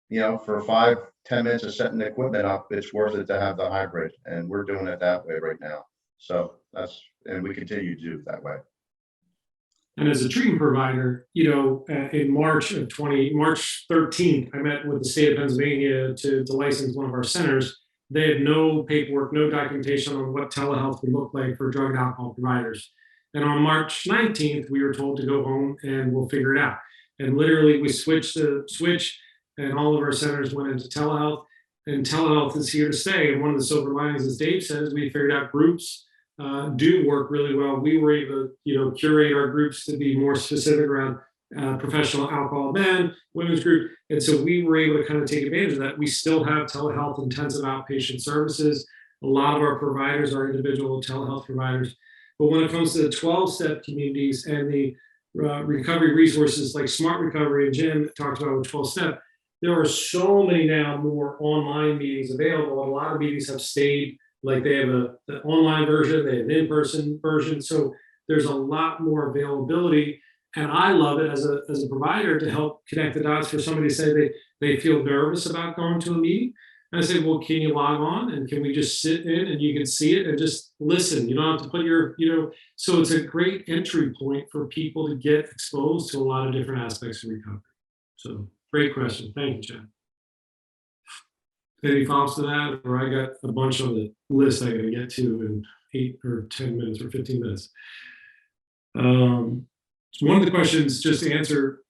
for 5-10 minutes of setting the equipment up, it's worth it to have the hybrid, and we're doing it that way right now. So and we continue to do it that way. And as a treatment provider, in March 13th, I met with the state of Pennsylvania to license one of our centers. They had no paperwork, no documentation on what telehealth would look like for drug and alcohol providers. And on March 19th, we were told to go home and we'll figure it out. And literally we switched and all of our centers went into telehealth, and telehealth is here to stay. And one of the silver linings, as Dave says, we figured out groups do work really well. We were able to, curate our groups to be more specific around professional alcohol men, women's group. And so we were able to kind of take advantage of that. We still have telehealth intensive outpatient services. A lot of our providers are individual telehealth providers. But when it comes to the 12-step communities and the recovery resources like Smart Recovery, and Jim talked about with 12-step, there are so many now more online meetings available. A lot of meetings have stayed, like they have the online version, they have an in-person version. So there's a lot more availability. And I love it as a provider to help connect the dots for somebody to say they feel nervous about going to a meeting. And I say, well, can you log on and can we just sit in and you can see it and just listen? You don't have to put so it's a great entry point for people to get exposed to a lot of different aspects of recovery. So great question. Thank you, Chad. Any follows to that, or I got a bunch on the list I got to get to in 8 or 10 minutes or 15 minutes. So one of the questions, just to answer,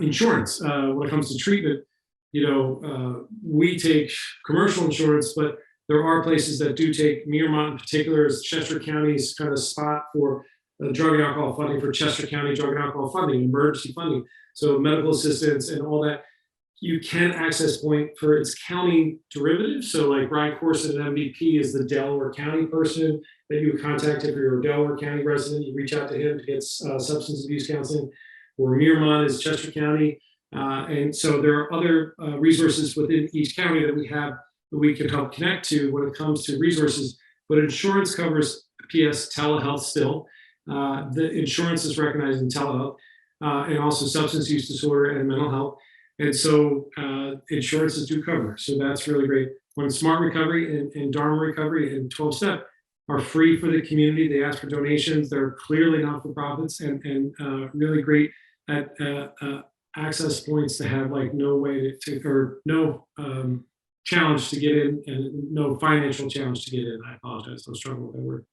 insurance. When it comes to treatment, we take commercial insurance, but there are places that do take. Miramont in particular is Chester County's kind of spot for drug and alcohol funding, for Chester County drug and alcohol funding, emergency funding. So medical assistance and all that. You can access point for its county derivative. So like Brian Corson at MVP is the Delaware County person that you would contact if you're a Delaware County resident. You reach out to him to get substance abuse counseling. Or Miramont is Chester County. And so there are other resources within each county that we have that we can help connect to when it comes to resources. But insurance covers PS telehealth still. The insurance is recognized in telehealth and also substance use disorder and mental health. And so insurances do cover. So that's really great. When Smart Recovery and Dharma Recovery and 12-Step are free for the community, they ask for donations. They're clearly not-for-profits and really great at access points to have like no way to, or no challenge to get in and no financial challenge to get in. I apologize, I'm struggling with that word.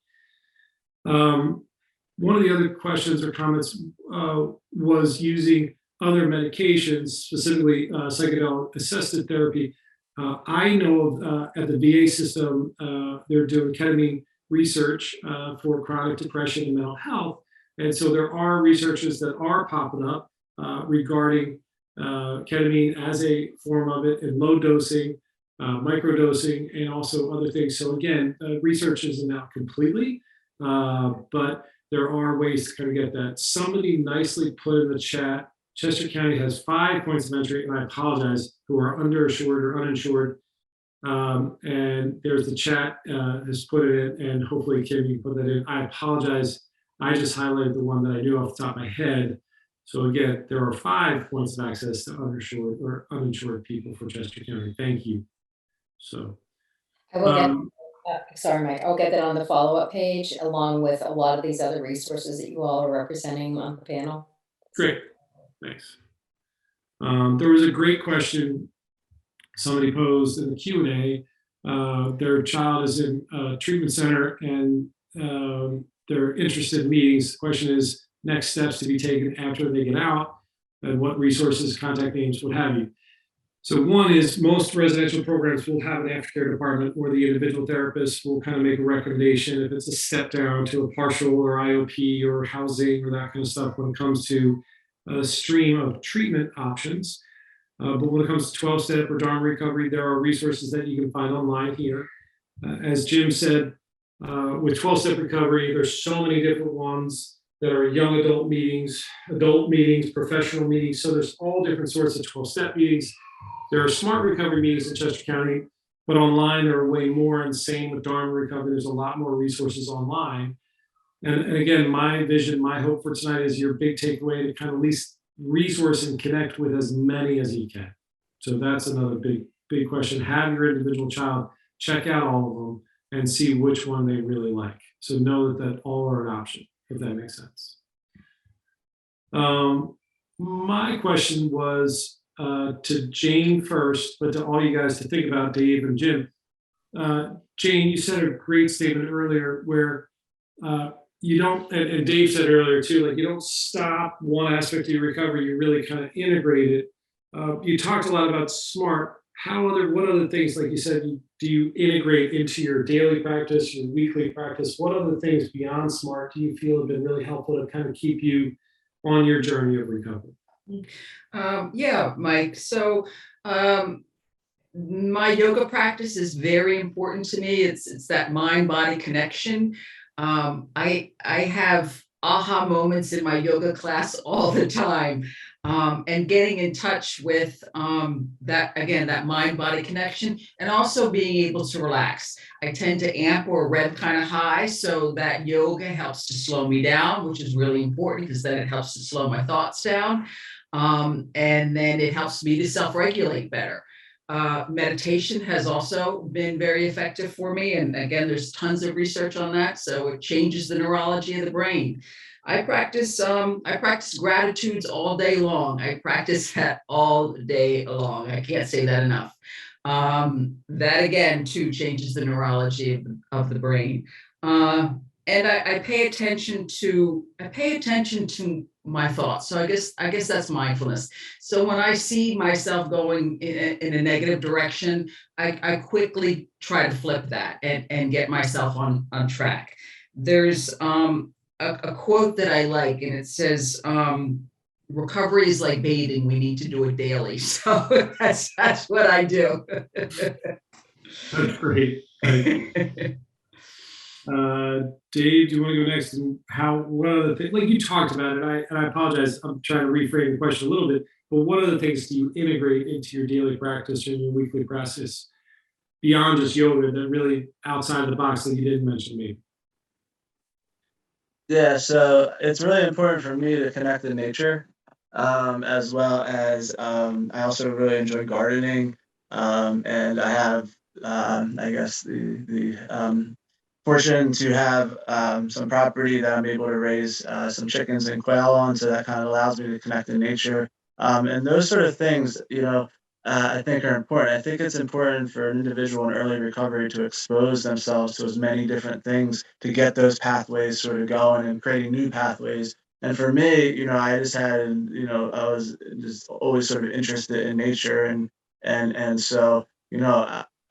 One of the other questions or comments was using other medications, specifically psychedelic assisted therapy. I know at the VA system, they're doing ketamine research for chronic depression and mental health. And so there are researchers that are popping up regarding ketamine as a form of it, and low dosing, microdosing, and also other things. So again, research isn't out completely, but there are ways to kind of get that. Somebody nicely put in the chat, Chester County has 5 points of entry, and I apologize, who are underinsured or uninsured. And there's the chat has put it in, and hopefully Kim, you can put that in. I apologize. I just highlighted the one that I knew off the top of my head. So again, there are 5 points of access to underinsured or uninsured people for Chester County. Thank you. So, I will get, sorry, Mike, I'll get that on the follow-up page along with a lot of these other resources that you all are representing on the panel. Great, thanks. There was a great question somebody posed in the Q&A. Their child is in a treatment center and they're interested in meetings. The question is next steps to be taken after they get out and what resources, contact names, what have you. So one is most residential programs will have an aftercare department where the individual therapist will kind of make a recommendation if it's a step down to a partial or IOP or housing or that kind of stuff when it comes to a stream of treatment options. But when it comes to 12-step or Dharma recovery, there are resources that you can find online here. As Jim said, with 12-step recovery, there's so many different ones that are young adult meetings, professional meetings. So there's all different sorts of 12-step meetings. There are smart recovery meetings in Chester County, but online there are way more, and same with Dharma recovery. There's a lot more resources online. And again, my vision, my hope for tonight is your big takeaway to kind of at least resource and connect with as many as you can. So that's another big question. Have your individual child check out all of them and see which one they really like. So know that all are an option, if that makes sense. My question was to Jane first, but to all you guys to think about, Dave and Jim. Jane, you said a great statement earlier where you don't, and Dave said earlier too, like you don't stop one aspect of your recovery, you really kind of integrate it. You talked a lot about SMART. What other things, like you said, do you integrate into your daily practice, your weekly practice? What other things beyond SMART do you feel have been really helpful to kind of keep you on your journey of recovery? Yeah, Mike. So my yoga practice is very important to me. It's that mind-body connection. I have aha moments in my yoga class all the time, and getting in touch with that mind-body connection, and also being able to relax. I tend to amp or rev kind of high, so that yoga helps to slow me down, which is really important because then it helps to slow my thoughts down. And then it helps me to self-regulate better. Meditation has also been very effective for me. And again, there's tons of research on that. So it changes the neurology of the brain. I practice gratitudes all day long. I practice that all day long. I can't say that enough. That again, too, changes the neurology of the brain. And I pay attention to my thoughts. So I guess that's mindfulness. So when I see myself going in a negative direction, I quickly try to flip that and get myself on track. There's a quote that I like, and it says, recovery is like bathing. We need to do it daily. So that's what I do. That's great. Great. Dave, do you want to go next? And what are the things, like you talked about it, and I apologize, I'm trying to reframe the question a little bit, but what other things do you integrate into your daily practice or your weekly practice beyond just yoga that really outside the box that you didn't mention to me? Yeah, so it's really important for me to connect to nature, as well as I also really enjoy gardening, and I have I guess the fortune to have some property that I'm able to raise some chickens and quail on, so that kind of allows me to connect to nature, and those sort of things, I think are important. I think it's important for an individual in early recovery to expose themselves to as many different things to get those pathways sort of going and creating new pathways. And for me, I just had, I was just always sort of interested in nature, and so,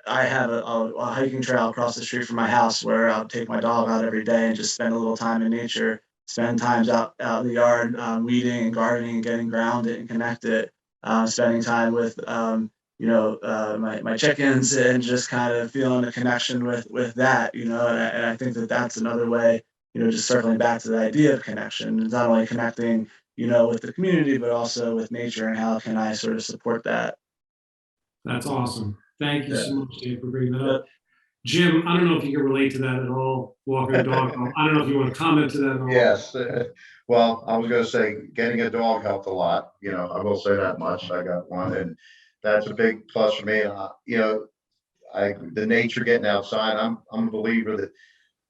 I have a hiking trail across the street from my house where I'll take my dog out every day and just spend a little time in nature, spend times out in the yard, weeding and gardening and getting grounded and connected, spending time with my chickens and just kind of feeling a connection with that, and I think that that's another way, just circling back to the idea of connection, it's not only connecting, with the community, but also with nature and how can I sort of support that. That's awesome. Thank you Yeah. so much, Dave, for bringing that up. Jim, I don't know if you can relate to that at all, walking a dog. I don't know if you want to comment to that at all. Yes. Well, I was going to say getting a dog helped a lot. I will say that much. I got one, and that's a big plus for me. The nature, getting outside. I'm a believer that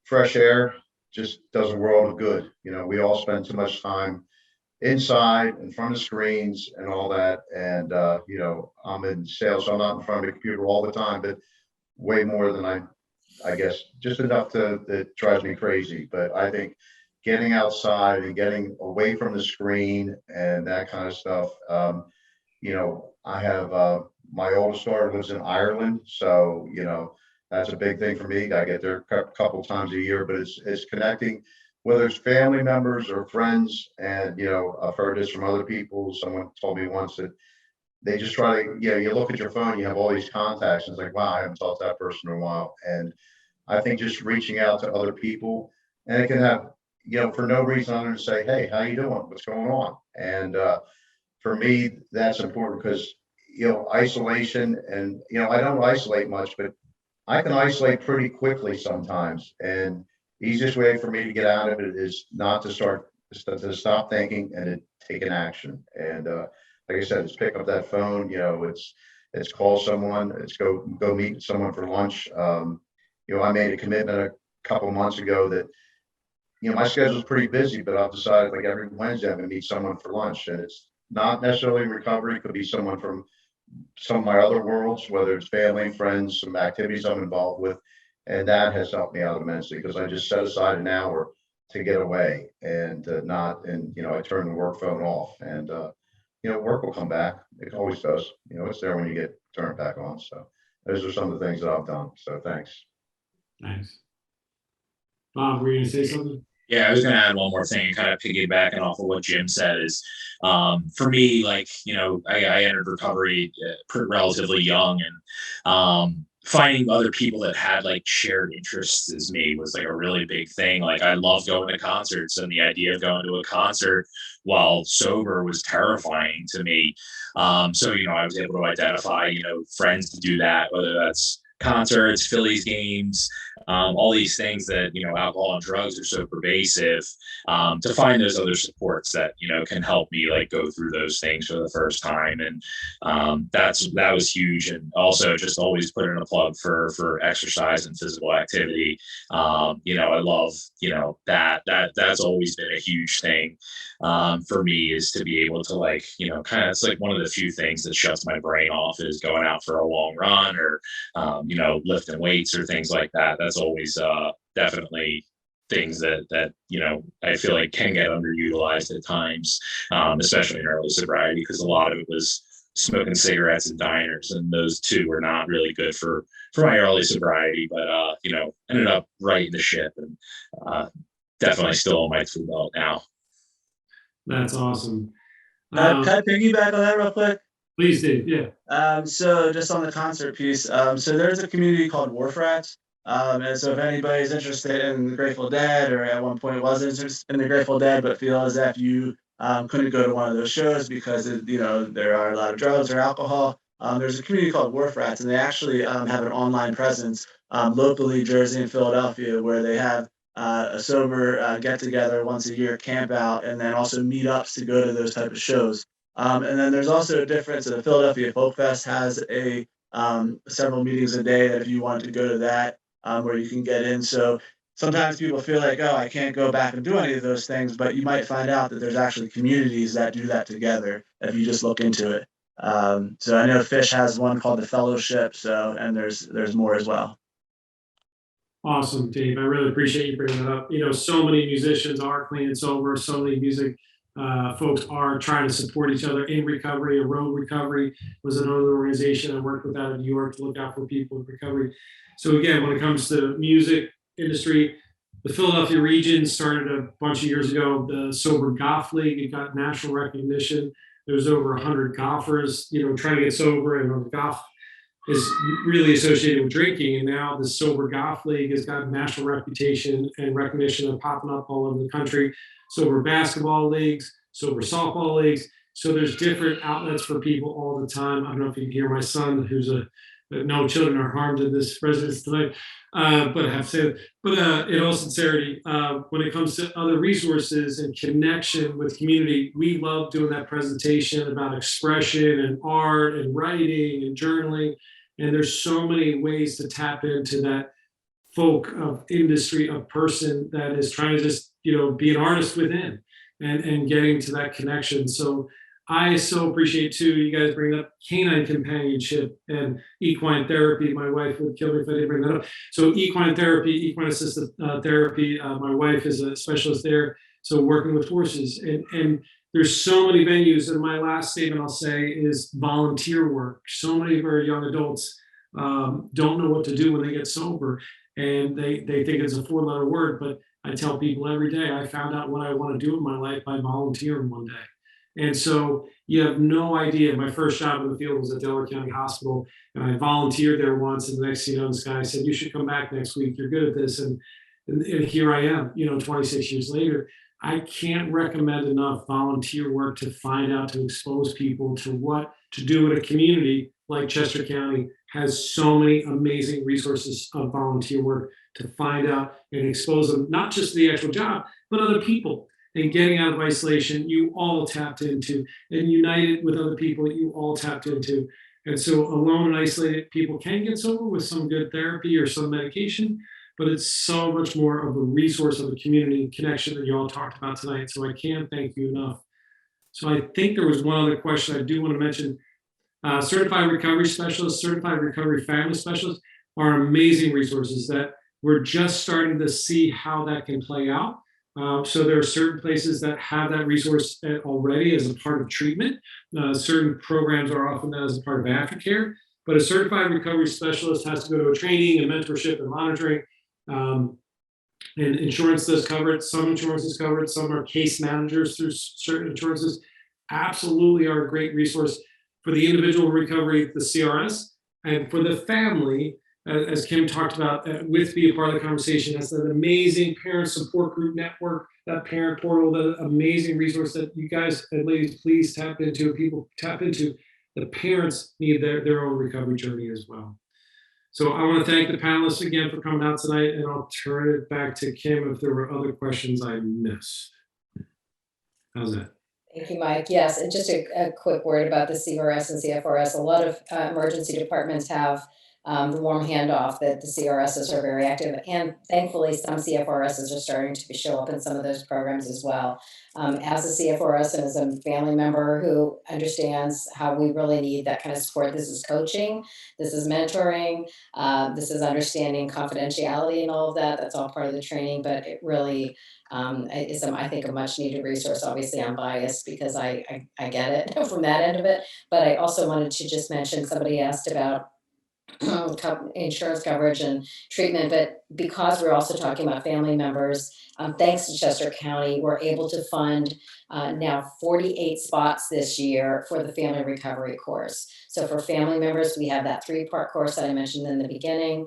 fresh air just does a world of good. We all spend too much time inside in front of screens and all that. And I'm in sales, so I'm not in front of a computer all the time, but way more than I guess, just enough that drives me crazy. But I think getting outside and getting away from the screen and that kind of stuff. I have my oldest daughter lives in Ireland, so that's a big thing for me. I get there a couple times a year, but it's connecting, whether it's family members or friends. And I've heard this from other people. Someone told me once that they just try to, you look at your phone, you have all these contacts, and it's like, wow, I haven't talked to that person in a while. And I think just reaching out to other people, and it can have, for no reason other than say, hey, how you doing? What's going on? And for me, that's important because, isolation, and, I don't isolate much, but I can isolate pretty quickly sometimes. And the easiest way for me to get out of it is not to to stop thinking and to take an action. And like I said, it's pick up that phone, it's call someone, it's go meet someone for lunch. I made a commitment a couple of months ago that, my schedule is pretty busy, but I've decided like every Wednesday I'm going to meet someone for lunch, and it's not necessarily recovery. It could be someone from some of my other worlds, whether it's family, friends, some activities I'm involved with. And that has helped me out immensely because I just set aside an hour to get away and I turn the work phone off, and, work will come back. It always does. It's there when you get turned back on. So those are some of the things that I've done. So thanks. Nice. Bob, were you going to say something? Yeah, I was going to add one more thing, kind of piggybacking off of what Jim said is, for me, like, I entered recovery relatively young, and finding other people that had like shared interests as me was like a really big thing. Like I love going to concerts, and the idea of going to a concert while sober was terrifying to me. So, I was able to identify, friends to do that, whether that's concerts, Phillies games, all these things that, alcohol and drugs are so pervasive, to find those other supports that, can help me like go through those things for the first time. And that was huge. And also just always put in a plug for exercise and physical activity. I love, that's always been a huge thing for me, is to be able to like, it's like one of the few things that shuts my brain off is going out for a long run, or lifting weights or things like that. That's always definitely things that I feel like can get underutilized at times, especially in early sobriety, because a lot of it was smoking cigarettes in diners, and those two were not really good for my early sobriety. But ended up righting the ship, and definitely still on my tool belt now. That's awesome. Can I piggyback on that real quick? Please, Dave. Yeah. So just on the concert piece, so there's a community called Wharf Rats. And so if anybody's interested in the Grateful Dead, or at one point was interested in the Grateful Dead, but feel as if you couldn't go to one of those shows because there are a lot of drugs or alcohol, there's a community called Wharf Rats, and they actually have an online presence locally, Jersey and Philadelphia, where they have a sober get together once a year, camp out, and then also meetups to go to those type of shows. And then there's also a difference. The Philadelphia Folk Fest has a several meetings a day that if you want to go to that, where you can get in. So sometimes people feel like, oh, I can't go back and do any of those things, but you might find out that there's actually communities that do that together if you just look into it. So I know Fish has one called the Fellowship, and there's more as well. Awesome, Dave. I really appreciate you bringing that up. So many musicians are clean and sober. So many music folks are trying to support each other in recovery. A Road Recovery was another organization I worked with out of New York to look out for people in recovery. So again, when it comes to music industry, the Philadelphia region started a bunch of years ago, the Sober Golf League. It got national recognition. There's over 100 golfers, trying to get sober, and golf is really associated with drinking. And now the Sober Golf League has got national reputation and recognition of popping up all over the country. Sober basketball leagues, sober softball leagues. So there's different outlets for people all the time. I don't know if you can hear my son, who's no children are harmed in this residence tonight, but I have said, but in all sincerity, when it comes to other resources and connection with community, we love doing that presentation about expression and art and writing and journaling. And there's so many ways to tap into that folk of industry, of person that is trying to just, be an artist within and getting to that connection. So I so appreciate too, you guys bring up canine companionship and equine therapy. My wife would kill me if I didn't bring that up. So equine therapy, equine assisted therapy. My wife is a specialist there. So working with horses, and there's so many venues. And my last statement I'll say is volunteer work. So many of our young adults don't know what to do when they get sober, and they think it's a 4-letter word, but I tell people every day, I found out what I want to do in my life by volunteering one day. And so you have no idea. My first job in the field was at Delaware County Hospital, and I volunteered there once. And the next thing you know, this guy said, "You should come back next week. You're good at this." And here I am, 26 years later. I can't recommend enough volunteer work to find out, to expose people to what to do in a community like Chester County has so many amazing resources of volunteer work to find out and expose them, not just to the actual job, but other people. And getting out of isolation, you all tapped into, and united with other people, you all tapped into. And so alone and isolated, people can get sober with some good therapy or some medication, but it's so much more of a resource of a community connection that you all talked about tonight. So I can't thank you enough. So I think there was one other question I do want to mention. Certified recovery specialists, certified recovery family specialists are amazing resources that we're just starting to see how that can play out. So there are certain places that have that resource already as a part of treatment. Certain programs are often that as a part of aftercare, but a certified recovery specialist has to go to a training and mentorship and monitoring. And insurance does cover it. Some insurances cover it. Some are case managers through certain insurances. Absolutely are a great resource for the individual recovery, the CRS, and for the family, as Kim talked about, with Be a Part of the Conversation. That's an amazing parent support group network, that parent portal, that amazing resource that you guys and ladies, please tap into. People tap into. The parents need their own recovery journey as well. So I want to thank the panelists again for coming out tonight, and I'll turn it back to Kim if there were other questions I missed. How's that? Thank you, Mike. Yes, and just a quick word about the CRS and CFRS. A lot of emergency departments have the warm handoff that the CRSs are very active, and thankfully some CFRSs are starting to show up in some of those programs as well. As a CFRS and as a family member who understands how we really need that kind of support, this is coaching, this is mentoring, this is understanding confidentiality and all of that. That's all part of the training, but it really is, I think, a much needed resource. Obviously, I'm biased because I get it from that end of it, but I also wanted to just mention, somebody asked about insurance coverage and treatment, but because we're also talking about family members, thanks to Chester County, we're able to fund now 48 spots this year for the family recovery course. So for family members, we have that 3-part course that I mentioned in the beginning.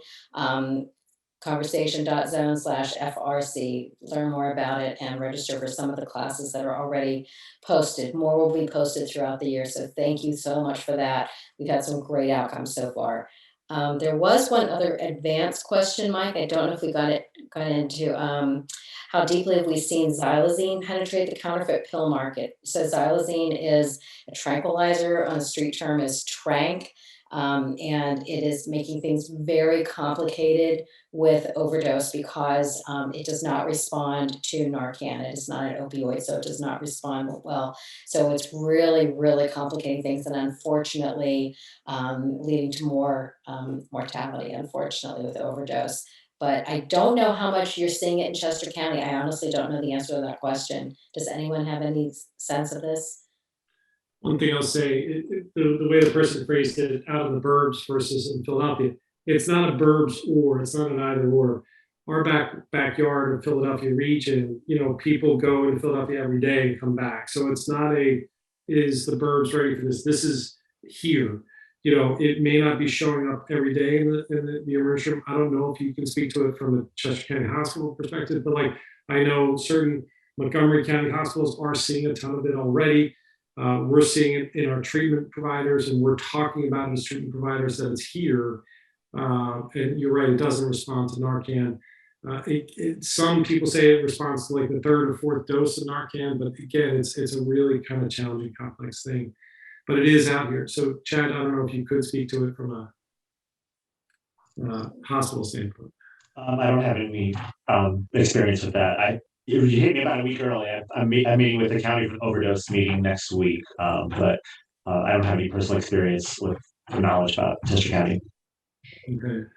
Conversation.zone/FRC. Learn more about it and register for some of the classes that are already posted. More will be posted throughout the year. So thank you so much for that. We've had some great outcomes so far. There was one other advanced question, Mike. I don't know if we got into how deeply have we seen xylazine penetrate the counterfeit pill market. So xylazine is a tranquilizer. On the street term is tranq. And it is making things very complicated with overdose because it does not respond to Narcan. It is not an opioid, so it does not respond well. So it's really, really complicating things, and unfortunately leading to more mortality, unfortunately, with overdose. But I don't know how much you're seeing it in Chester County. I honestly don't know the answer to that question. Does anyone have any sense of this? One thing I'll say, the way the person phrased it, out of the burbs versus in Philadelphia, it's not a burbs or, it's not an either or. Our backyard of Philadelphia region, people go into Philadelphia every day and come back. So it's not is the burbs ready for this? This is here. It may not be showing up every day in the emergency room. I don't know if you can speak to it from a Chester County Hospital perspective, but I know certain Montgomery County hospitals are seeing a ton of it already. We're seeing it in our treatment providers, and we're talking about it as treatment providers that it's here. And you're right, it doesn't respond to Narcan. Some people say it responds to like the 3rd or 4th dose of Narcan, but again, it's a really kind of challenging, complex thing. But it is out here. So Chad, I don't know if you could speak to it from a hospital standpoint. I don't have any experience with that. You hit me about a week early. I'm meeting with the county overdose meeting next week, but I don't have any personal experience with knowledge about Chester County. Okay.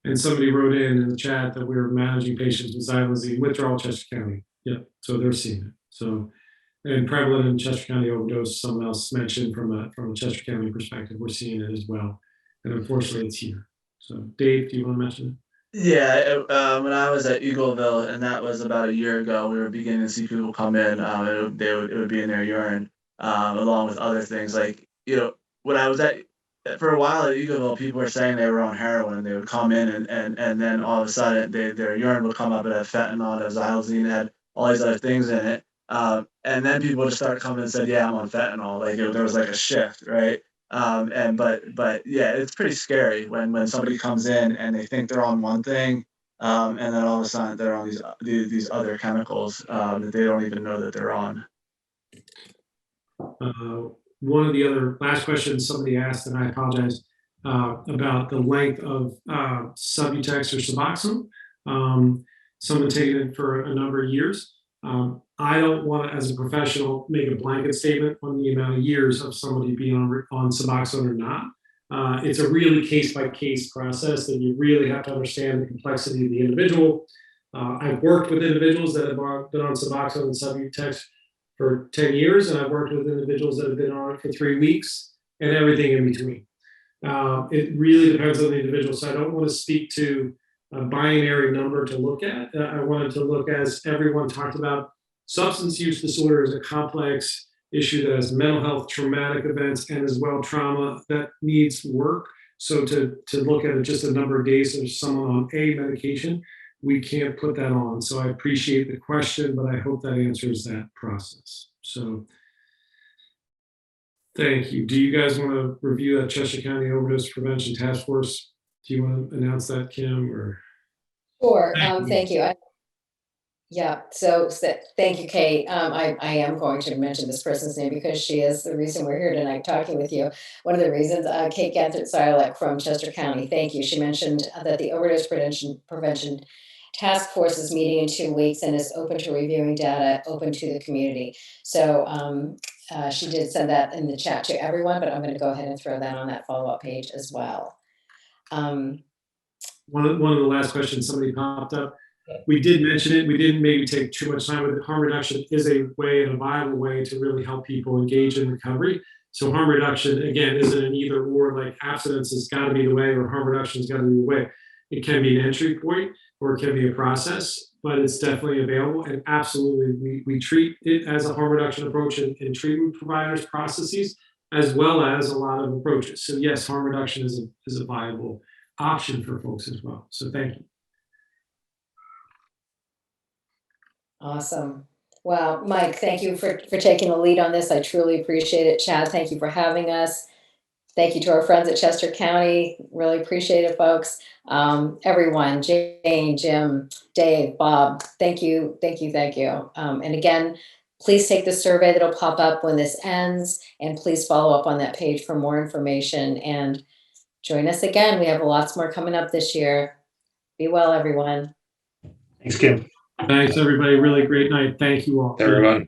And somebody wrote in the chat that we were managing patients with xylazine withdrawal, Chester County. Yeah, so they're seeing it. So, and prevalent in Chester County overdose, someone else mentioned from a Chester County perspective, we're seeing it as well. And unfortunately, it's here. So, Dave, do you want to mention it? Yeah, when I was at Eagleville, and that was about a year ago, we were beginning to see people come in. It would be in their urine, along with other things. When I was for a while at Eagleville, people were saying they were on heroin. They would come in, and then all of a sudden, their urine would come up. It had fentanyl, it had xylazine, it had all these other things in it. And then people just started coming and said, "Yeah, I'm on fentanyl." There was like a shift, right? But yeah, it's pretty scary when somebody comes in and they think they're on one thing, and then all of a sudden they're on these other chemicals that they don't even know that they're on. One of the other last questions somebody asked, and I apologize, about the length of Subutex or Suboxone. Someone taken it for a number of years. I don't want to, as a professional, make a blanket statement on the amount of years of somebody being on Suboxone or not. It's a really case-by-case process that you really have to understand the complexity of the individual. I've worked with individuals that have been on Suboxone and Subutex for 10 years, and I've worked with individuals that have been on it for 3 weeks and everything in between. It really depends on the individual. So I don't want to speak to a binary number to look at. I wanted to look, as everyone talked about, substance use disorder is a complex issue that has mental health, traumatic events, and as well trauma that needs work. So to look at it just a number of days of someone on a medication, we can't put that on. So I appreciate the question, but I hope that answers that process. So thank you. Do you guys want to review that Chester County Overdose Prevention Task Force Do you want to announce that, Kim, or? Sure, Thank you. thank you. Yeah, thank you, Kate. I am going to mention this person's name because she is the reason we're here tonight talking with you. One of the reasons, Kate Ganthert-Siolek from Chester County, thank you. She mentioned that the overdose prevention task force is meeting in 2 weeks and is open to reviewing data, open to the community. So she did send that in the chat to everyone, but I'm going to go ahead and throw that on that follow-up page as well. One of the last questions somebody popped up. We did mention it. We didn't maybe take too much time with it. Harm reduction is a way and a viable way to really help people engage in recovery. So harm reduction, again, isn't an either or, like abstinence has got to be the way or harm reduction has got to be the way. It can be an entry point or it can be a process, but it's definitely available. And absolutely, we treat it as a harm reduction approach in treatment providers' processes, as well as a lot of approaches. So yes, harm reduction is a viable option for folks as well. So thank you. Awesome. Wow, Mike, thank you for taking the lead on this. I truly appreciate it. Chad, thank you for having us. Thank you to our friends at Chester County. Really appreciate it, folks. Everyone, Jane, Jim, Dave, Bob, thank you, thank you, thank you. And again, please take the survey that'll pop up when this ends, and please follow up on that page for more information and join us again. We have lots more coming up this year. Be well, everyone. Thanks, Kim. Thanks, everybody. Really great night. Thank you all. Everyone.